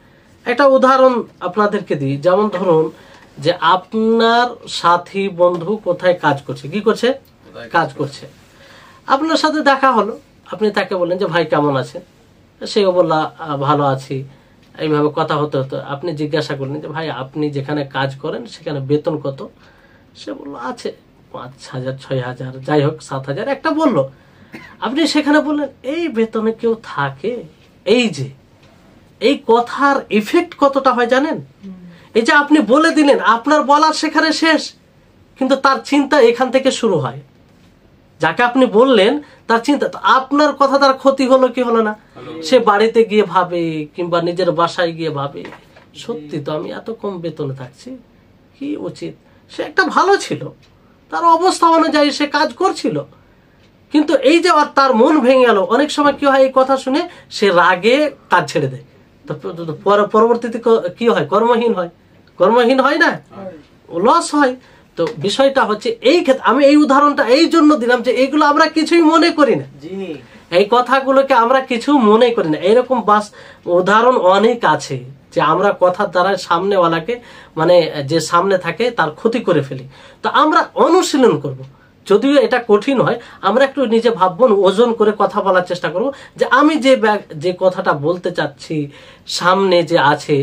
একটা উদাহরণ আপনাদেরকে দিই, যেমন ধরুন যে আপনার সাথী বন্ধু কোথায় কাজ করছে, কি করছে? কাজ করছে। আপনার সাথে দেখা হলো, আপনি তাকে বললেন যে ভাই কেমন আছেন? সেও বললা ভালো আছি। এইভাবে কথা হতে হতো আপনি জিজ্ঞাসা করলেন যে ভাই আপনি যেখানে কাজ করেন সেখানে বেতন কত? সে বললো আছে 5,000 6,000 যাই হোক 7,000 একটা বললো। আপনি সেখানে বললেন এই বেতনে কেউ থাকে? এই যে এই কথার ইফেক্ট কতটা হয় জানেন? এই যে আপনি বলে দিলেন, আপনার বলার সেখানে শেষ, কিন্তু তার চিন্তা এখান থেকে শুরু হয়। যাকে আপনি বললেন তার চিন্তা, আপনার কথা তার ক্ষতি হলো কি হলো না? সে বাড়িতে গিয়ে ভাবে, কিংবা নিজের বাসায় গিয়ে ভাবে, সত্যি তো আমি এত কম বেতনে থাকছি, কি উচিত? সে একটা ভালো ছিল, তার অবস্থা অনুযায়ী সে কাজ করছিল, কিন্তু এই যে তার মন ভেঙে গেল। অনেক সময় কি হয়, এই কথা শুনে সে রাগে কাজ ছেড়ে দেয়, তো পরবর্তীতে কি হয়? কর্মহীন হয় না, লস হয়। তো বিষয়টা হচ্ছে এই ক্ষেত্রে আমি এই উদাহরণটা এই জন্য দিলাম যে এইগুলো আমরা কিছুই মনে করি না, এই কথাগুলোকে আমরা কিছু মনে করি না। এইরকম উদাহরণ অনেক আছে যে আমরা কথার দ্বারা সামনেওয়ালাকে, মানে যে সামনে থাকে তার ক্ষতি করে ফেলি। তো আমরা অনুশীলন করব, যদিও এটা কঠিন হয়, আমরা একটু নিজে ভাববো, ওজন করে কথা বলার চেষ্টা করব যে আমি যে কথাটা বলতে চাচ্ছি সামনে যে আছে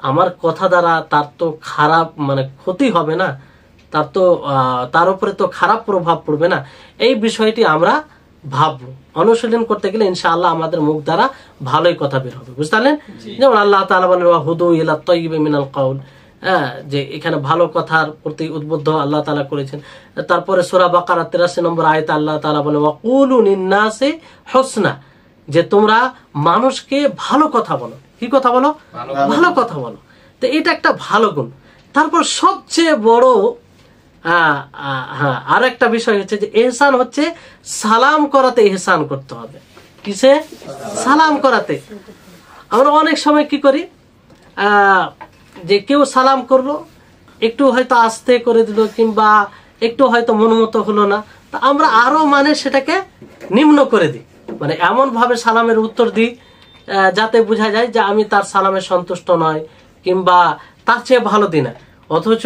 আমার কথা দ্বারা তার তো খারাপ মানে ক্ষতি হবে না, তার তো তার উপরে তো খারাপ প্রভাব পড়বে না, এই বিষয়টি আমরা ভাববো। অনুশীলন করতে গেলে ইনশাআল্লাহ আমাদের মুখ দ্বারা ভালোই কথা বের হবে, বুঝতে পারলেন? যেমন আল্লাহ তাআলা বলেন ওয়াহুদু ইলা তাইয়্যিবি মিনাল কাউল, যে এখানে ভালো কথার প্রতি উদ্বুদ্ধ আল্লাহ তাআলা করেছেন। তারপরে সূরা বাকারা 83 নম্বর আয়াতে আল্লাহ তাআলা বলেন ওয়াকুলু লিন-নাসি হুসনা, যে তোমরা মানুষকে ভালো কথা বলো। কি কথা বলো? ভালো কথা বলো। তো এটা একটা ভালো গুণ। তারপর সবচেয়ে বড় আর একটা বিষয় হচ্ছে যে ইহসান হচ্ছে সালাম করাতে ইহসান করতে হবে। কিসে? সালাম করাতে। আমরা অনেক সময় কি করি, যে কেউ সালাম করলো, একটু হয়তো আস্তে করে দিল কিংবা একটু হয়তো মনমতো হলো না, তা আমরা আরো মানে সেটাকে নিম্ন করে দিই, মানে এমন ভাবে সালামের উত্তর দিই যাতে বোঝা যায় যে আমি তার সালামে সন্তুষ্ট নয় কিংবা তার চেয়ে ভালো দিই না। অথচ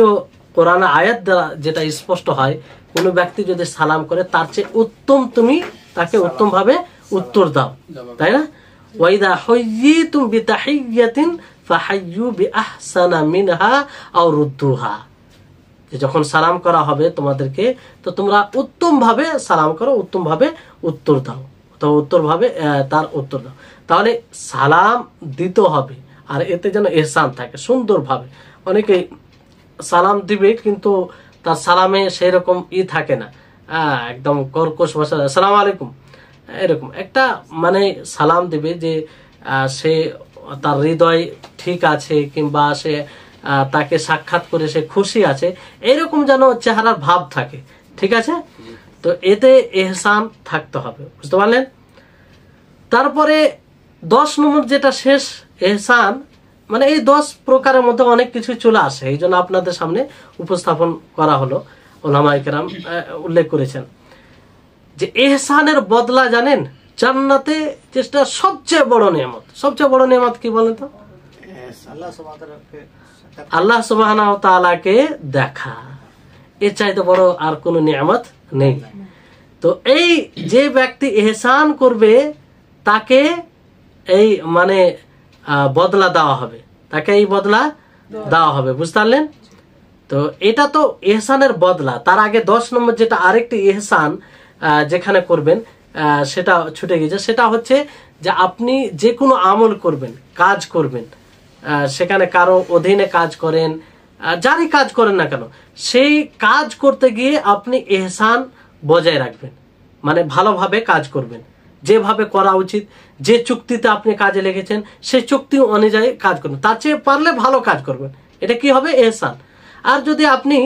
কোরআন আয়াত দ্বারা যেটা স্পষ্ট হয়, কোন ব্যক্তি যদি সালাম করে তার চেয়ে উত্তম তুমি তাকে উত্তম ভাবে উত্তর দাও, তাই না? ওয়াইদা হুয়্যিতুম বিতাহিয়্যাতিন ফাহাইয়্যু বিআহসানা মিনহা আও রুদ্দুহা, যে যখন সালাম করা হবে তোমাদেরকে, তো তোমরা উত্তম ভাবে সালাম করো, উত্তম ভাবে উত্তর দাও, তো উত্তর ভাবে তার উত্তর দাও। তাহলে সালাম দিতে হবে, আর এতে যেন ইহসান থাকে সুন্দরভাবে। অনেকেই সালাম দিবে কিন্তু তার সালামে সেই রকম থাকে না, একদম কর্কশ ভাষা আসসালামু আলাইকুম এরকম একটা মানে সালাম দিবে যে সে তার হৃদয় ঠিক আছে কিংবা সে তাকে সাক্ষাৎ করে সে খুশি আছে, এরকম যেন চেহারার ভাব থাকে, ঠিক আছে? তো এতে ইহসান থাকতে হবে, বুঝতে পারলেন? তারপরে 10 নম্বর যেটা শেষ ইহসান, মানে এই 10 প্রকারের মধ্যে অনেক কিছু চলে আসে, এই জন্য আপনাদের সামনে উপস্থাপন করা হলো। উলামায়ে কেরাম উল্লেখ করেছেন যে ইহসানের বদলা জানেন জান্নাতে, যেটা সবচেয়ে বড় নিয়ামত। সবচেয়ে বড় নিয়ামত কি বলেন তো? আল্লাহ সুবহানাহু ওয়া তাআলাকে দেখা। এর চাইতে বড় আর কোনো নিয়ামত নেই। তো এই যে ব্যক্তি ইহসান করবে তাকে এই মানে বদলা দেওয়া হবে, তাকে এই বদলা দেওয়া হবে, বুঝতে পারলেন? তো এটা তো ইহসানের বদলা। তার আগে 10 নম্বর যেটা আরেকটি ইহসান যেখানে করবেন সেটা ছুটে গেছে, সেটা হচ্ছে যে আপনি যে কোনো আমল করবেন, কাজ করবেন, সেখানে কারো অধীনে কাজ করেন, যারই কাজ করেন না কেন, সেই কাজ করতে গিয়ে আপনি ইহসান বজায় রাখবেন, মানে ভালোভাবে কাজ করবেন, যেভাবে করা উচিত, যে চুক্তিতে আপনি কাজে লেগেছেন সেই চুক্তি অনুযায়ী কাজ করবেন, তার চেয়ে পারলে ভালো কাজ করবেন। এটা কি হবে? ইহসান। আর যদি আপনি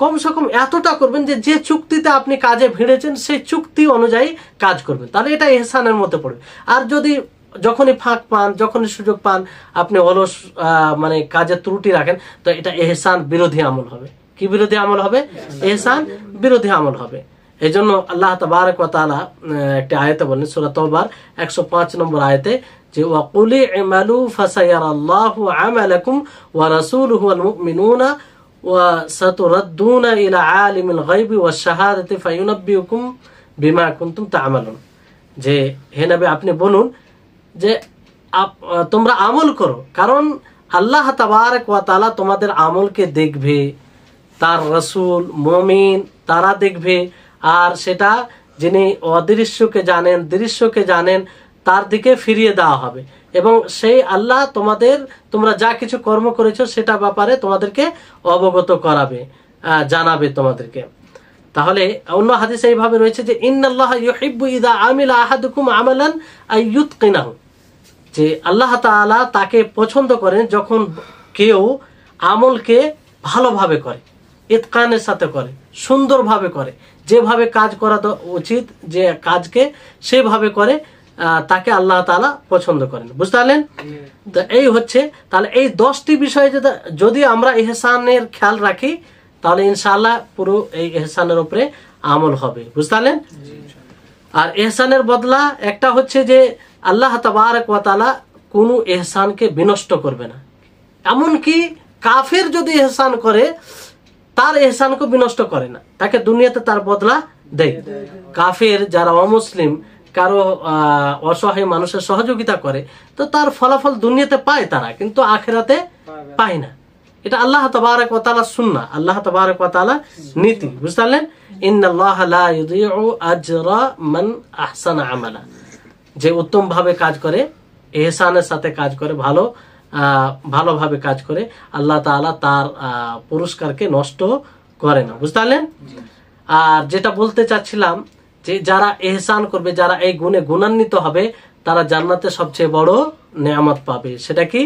কমসে কম এতটা করবেন যে যে চুক্তিতে আপনি কাজে ভিড়েছেন সেই চুক্তি অনুযায়ী কাজ করবেন, তাহলে এটা ইহসানের মধ্যে পড়বে। আর যদি যখনই ফাঁক পান, যখনই সুযোগ পান আপনি অলস মানে কাজের ত্রুটি রাখেন, তো এটা ইহসান বিরোধী আমল হবে। কি বিরোধী আমল হবে? ইহসান বিরোধী আমল হবে। এই জন্য আল্লাহ তাবারক ওয়া তাআলা একটা আয়াতে বলেন, সূরা তাওবার 105 নম্বর আয়াতে, যে ওয়াকুল ইমালু ফাসায়ারাল্লাহু আমালাকুম ওয়া রাসূলুহু ওয়াল মুমিনুনা ওয়া সাতুরাদ্দুনা ইলা আলিমিল গায়বি ওয়াশ শাহাদাতি ফায়ুনাব্বিউকুম বিমা কুনতুম তা'মালুন। যে হে নবী আপনি বলুন যে তোমরা আমল করো, কারণ আল্লাহ তাবারক ওয়া তাআলা তোমাদের আমলকে দেখবে, তার রাসূল মুমিন তারা দেখবে, আর সেটা যিনি অদৃশ্যকে জানেন দৃশ্যকে জানেন তার দিকে ফিরিয়ে দেওয়া হবে, এবং সেই আল্লাহ তোমরা যা কিছু কর্ম করেছো সেটা ব্যাপারে তোমাদেরকে অবগত করাবে, জানাবে তোমাদেরকে। তাহলে অন্য হাদিসে এইভাবে রয়েছে যে ইন্নাল্লাহা ইউহিব্বু ইযা আমিলা আহাদুকুম আমালান আইয়ুতকিনাহু, যে আল্লাহ তাআলা তাকে পছন্দ করেন যখন কেউ আমলকে ভালোভাবে করে, ইতকানের সাথে করে, সুন্দরভাবে করে, যেভাবে কাজ করা উচিত যে কাজকে সেভাবে করে, তাকে আল্লাহ তাআলা পছন্দ করেন, বুঝতে পারলেন? তো এই হচ্ছে, তাহলে এই 10টি বিষয়ে যদি আমরা ইহসানের খেয়াল রাখি তাহলে ইনশাআল্লাহ পুরো এই ইহসানের উপরে আমল হবে, বুঝতে পারলেন? আর ইহসানের বদলা একটা হচ্ছে যে আল্লাহ তাবারক ওয়া তাআলা কোনো ইহসানকে বিনষ্ট করবে না। এমনকি কাফের যদি ইহসান করে তার ইহসানকে বিনষ্ট করে না, তাকে দুনিয়াতে তার বদলা দেয়। কাফের যারা অমুসলিম কারো অসহায় মানুষের সহযোগিতা করে তো তার ফলাফল দুনিয়াতে পায় তারা, কিন্তু আখিরাতে পাই না। এটা আল্লাহ তাবারক ওয়া তাআলা সুন্নাহ, আল্লাহ তাবারক ওয়া তাআলা নীতি, বুঝতে পারলেন? ইন্নাল্লাহা লা ইউযিউ আজরা মান আহসানা আমালা, যে উত্তম ভাবে কাজ করে, ইহসানের সাথে কাজ করে, ভালোভাবে কাজ করে, আল্লাহ তাআলা তার পুরস্কারকে নষ্ট করে না, বুঝতে পারলেন? আর যেটা বলতে চাচ্ছিলাম যে যারা ইহসান করবে, যারা এই গুণে গুণান্বিত হবে, তারা জান্নাতে সবচেয়ে বড় নেয়ামত পাবে। সেটা কি?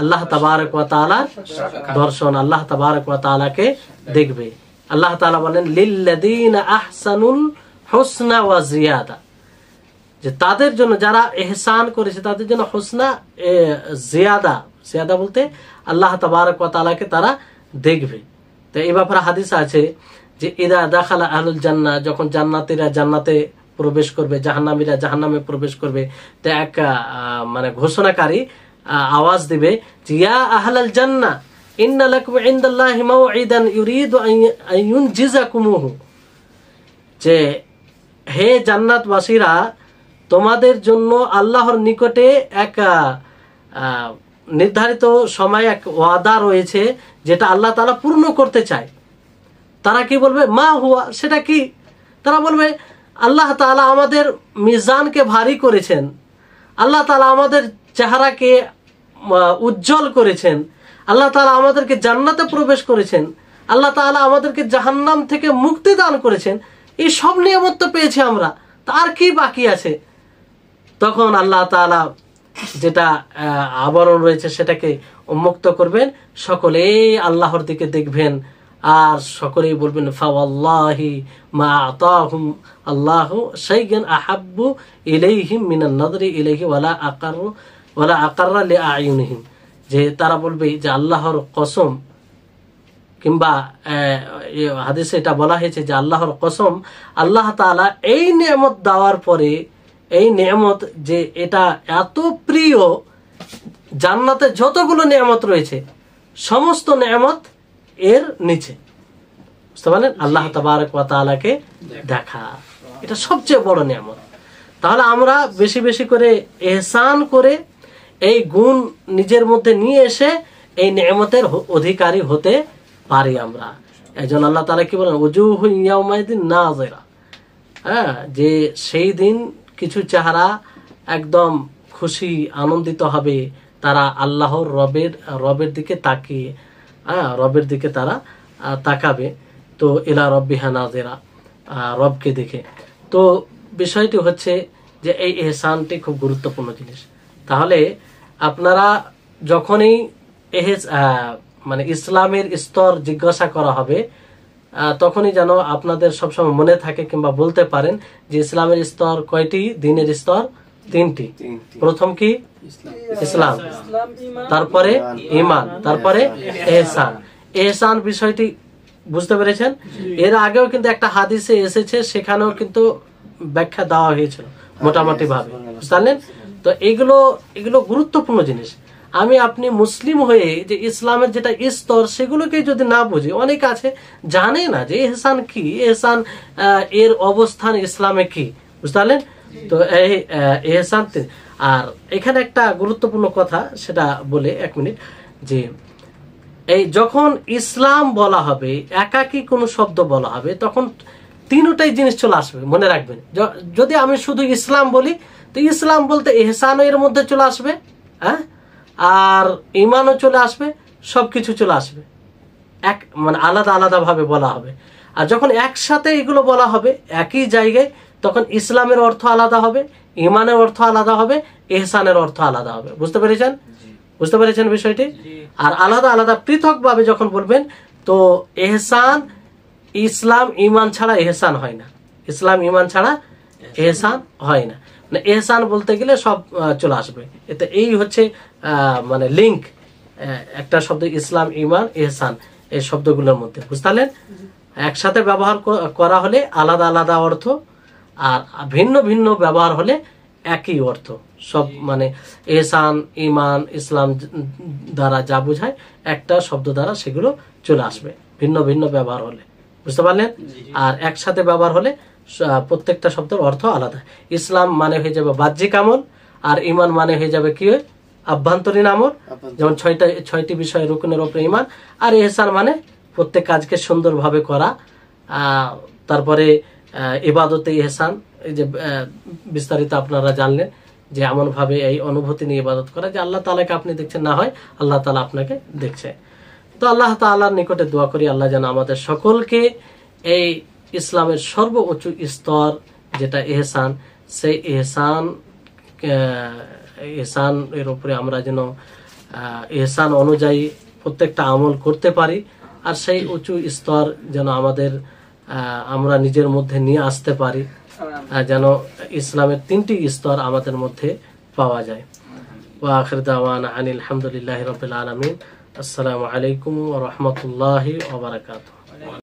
আল্লাহ তাবারক ওয়া তাআলার দর্শন, আল্লাহ তাবারক ওয়া তাআলাকে দেখবে। আল্লাহ তাআলা বলেন লিল্লাযীনা আহসানুল হুসনা ওয়া জিয়াদা, যে তাদের জন্য যারা ইহসান করেছে তাদের জন্য হুসনা জিয়াদা, জিয়াদা বলতে আল্লাহ তাবারক ওয়া তাআলাকে তারা দেখবে। তো এই ব্যাপারে হাদিস আছে যে ইদা দাখালা আহলুল জান্নাহ, যখন জান্নাতীরা জান্নাতে প্রবেশ করবে, জাহান্নামীরা জাহান্নামে প্রবেশ করবে, তো এক মানে ঘোষণাকারী আওয়াজ দিবে যে ইয়া আহলাল জান্নাহ ইন্না লাকুম ইনদাল্লাহি মাউইদান ইউরিদু আন ইউনজিজাকুমুহু, যে হে জান্নাতবাসীরা, তোমাদের জন্য আল্লাহর নিকটে এক নির্ধারিত সময় এক ওয়াদা রয়েছে যেটা আল্লাহ তাআলা পূর্ণ করতে চায়। তারা কি বলবে? মা হুয়া, সেটা কি? তারা বলবে আল্লাহ তাআলা আমাদের মিজানকে ভারী করেছেন, আল্লাহ তাআলা আমাদের চেহারাকে উজ্জ্বল করেছেন, আল্লাহ তাআলা আমাদেরকে জান্নাতে প্রবেশ করেছেন, আল্লাহ তাআলা আমাদেরকে জাহান্নাম থেকে মুক্তি দান করেছেন, এই সব নিয়ামত তো পেয়েছি আমরা, তার কি বাকি আছে? তখন আল্লাহ তাআলা যেটা আবরণ রয়েছে সেটাকে উন্মুক্ত করবেন, সকলেই আল্লাহর দিকে দেখবেন, আর সকলেই বলবেন ফাওয়াল্লাহি মা আতাহুম আল্লাহু শাইআন আহাব্বু ইলাইহিম মিনান নাযরি ইলাইহি ওয়ালা আকাররা লিআয়ুনিহিম, যে তারা বলবে যে আল্লাহর কসম, কিংবা হাদিসে এটা বলা হয়েছে যে আল্লাহর কসম, আল্লাহ তাআলা এই নিয়ামত দেওয়ার পরে, এই নিয়ামত যে এটা এত প্রিয়, জান্নাতে যতগুলো নিয়ামত রয়েছে সমস্ত নিয়ামত এর নিচে, বুঝতে পারলেন? আল্লাহ তাবারক ওয়া তাআলাকে দেখা, এটা সবচেয়ে বড় নিয়ামত। তাহলে আমরা বেশি বেশি করে ইহসান করে এই গুণ নিজের মধ্যে নিয়ে এসে এই নিয়ামতের অধিকারী হতে পারি আমরা। একজন আল্লাহ তাআলা কি বলেন? উজুহু ইয়াউমাইদিন নাযিরা, হ্যাঁ, যে সেই দিন কিছু চেহারা একদম খুশি আনন্দিত হবে, তারা আল্লাহর রবের দিকে তাকিয়ে, রবের দিকে তারা তাকাবে। তো ইলা রব্বিহা নাযিরা, রবকে দেখে। তো বিষয়টি হচ্ছে যে এই ইহসানটি খুব গুরুত্বপূর্ণ জিনিস। তাহলে আপনারা যখনই মানে ইসলামের স্তর জিজ্ঞাসা করা হবে, তখনই যেন আপনাদের সবসময় মনে থাকে কিংবা বলতে পারেন যে ইসলামের স্তর কয়টি? দিনের স্তর তিনটি। প্রথম কি? ইসলাম, তারপরে ঈমান, তারপরে ইহসান। ইহসান বিষয়টি বুঝতে পেরেছেন? এর আগেও কিন্তু একটা হাদিসে এসেছে, সেখানেও কিন্তু ব্যাখ্যা দেওয়া হয়েছিল মোটামুটি ভাবে, বুঝলেন? তো এগুলো গুরুত্বপূর্ণ জিনিস। আমি আপনি মুসলিম হয়ে যে ইসলামের যেটা স্তর সেগুলোকে যদি না বুঝি, অনেক আছে জানে না যে ইহসান কি, ইহসান এর অবস্থান ইসলামে কি, বুঝলেন? তো এই ইহসান। আর এখানে একটা গুরুত্বপূর্ণ কথা, সেটা বলে 1 মিনিট, যে এই যখন ইসলাম বলা হবে, একাকী কোনো শব্দ বলা হবে, তখন তিনটাই জিনিস চলে আসবে, মনে রাখবেন। যদি আমি শুধু ইসলাম বলি, তো ইসলাম বলতে ইহসানও এর মধ্যে চলে আসবে, হ্যাঁ, আর ঈমানও চলে আসবে, সবকিছু চলে আসবে, মানে আলাদা আলাদা ভাবে বলা হবে। আর যখন একসাথে এগুলো বলা হবে একই জায়গায়, তখন ইসলামের অর্থ আলাদা হবে, ঈমানের অর্থ আলাদা হবে, ইহসানের অর্থ আলাদা হবে। বুঝতে পেরেছেন? বুঝতে পেরেছেন বিষয়টি? আর আলাদা আলাদা পৃথক ভাবে যখন বলবেন, তো ইহসান, ইসলাম ঈমান ছাড়া ইহসান হয় না, ইসলাম ঈমান ছাড়া ইহসান হয় না। মানে ইহসান বলতে গেলে সব চলে আসবে। এতে এই হচ্ছে মানে লিঙ্ক, একটা শব্দ ইসলাম, ঈমান, ইহসান, এই শব্দগুলোর মধ্যে, বুঝলেন? একসাথে ব্যবহার করা হলে আলাদা আলাদা অর্থ, আর ভিন্ন ভিন্ন ব্যবহার হলে একই অর্থ। সব মানে ইহসান, ঈমান, ইসলাম দ্বারা যা বোঝায় একটা শব্দ দ্বারা সেগুলো চলে আসবে, ভিন্ন ভিন্ন ব্যবহার হলে, বুঝতে পারলেন? আর একসাথে ব্যবহার হলে প্রত্যেকটা শব্দের অর্থ আলাদা। ইসলাম মানে হয়ে যাবে বাহ্যিক আমল, আর ঈমান মানে হয়ে যাবে কি? আভ্যন্তরীণ আমল, যেমন ছয়টি বিষয় রুকনের উপরে ঈমান। আর ইহসান মানে প্রত্যেক কাজকে সুন্দরভাবে করা। তারপরে ইবাদতে ইহসান, এই যে বিস্তারিত আপনারা জানলেন যে এমন ভাবে এই অনুভূতি নিয়ে ইবাদত করা যে আল্লাহ তাআলাকে আপনি দেখছেন, না হয় আল্লাহ তাআলা আপনাকে দেখছে। তো আল্লাহ তাআলার নিকটে দোয়া করি আল্লাহ যেন আমাদের সকলকে এই ইসলামের সর্বোচ্চ স্তর যেটা ইহসান, সেই ইহসান এর উপরে আমরা যেন ইহসান অনুযায়ী প্রত্যেকটা আমল করতে পারি, আর সেই উঁচু স্তর যেন আমরা নিজের মধ্যে নিয়ে আসতে পারি, যেন ইসলামের 3টি স্তর আমাদের মধ্যে পাওয়া যায়। ওয়া আখির দাওয়ানা আনিল হামদুলিল্লাহি রাব্বিল আলামিন। আসসালামু আলাইকুম ওয়া রাহমাতুল্লাহি ওয়া বারাকাতুহু।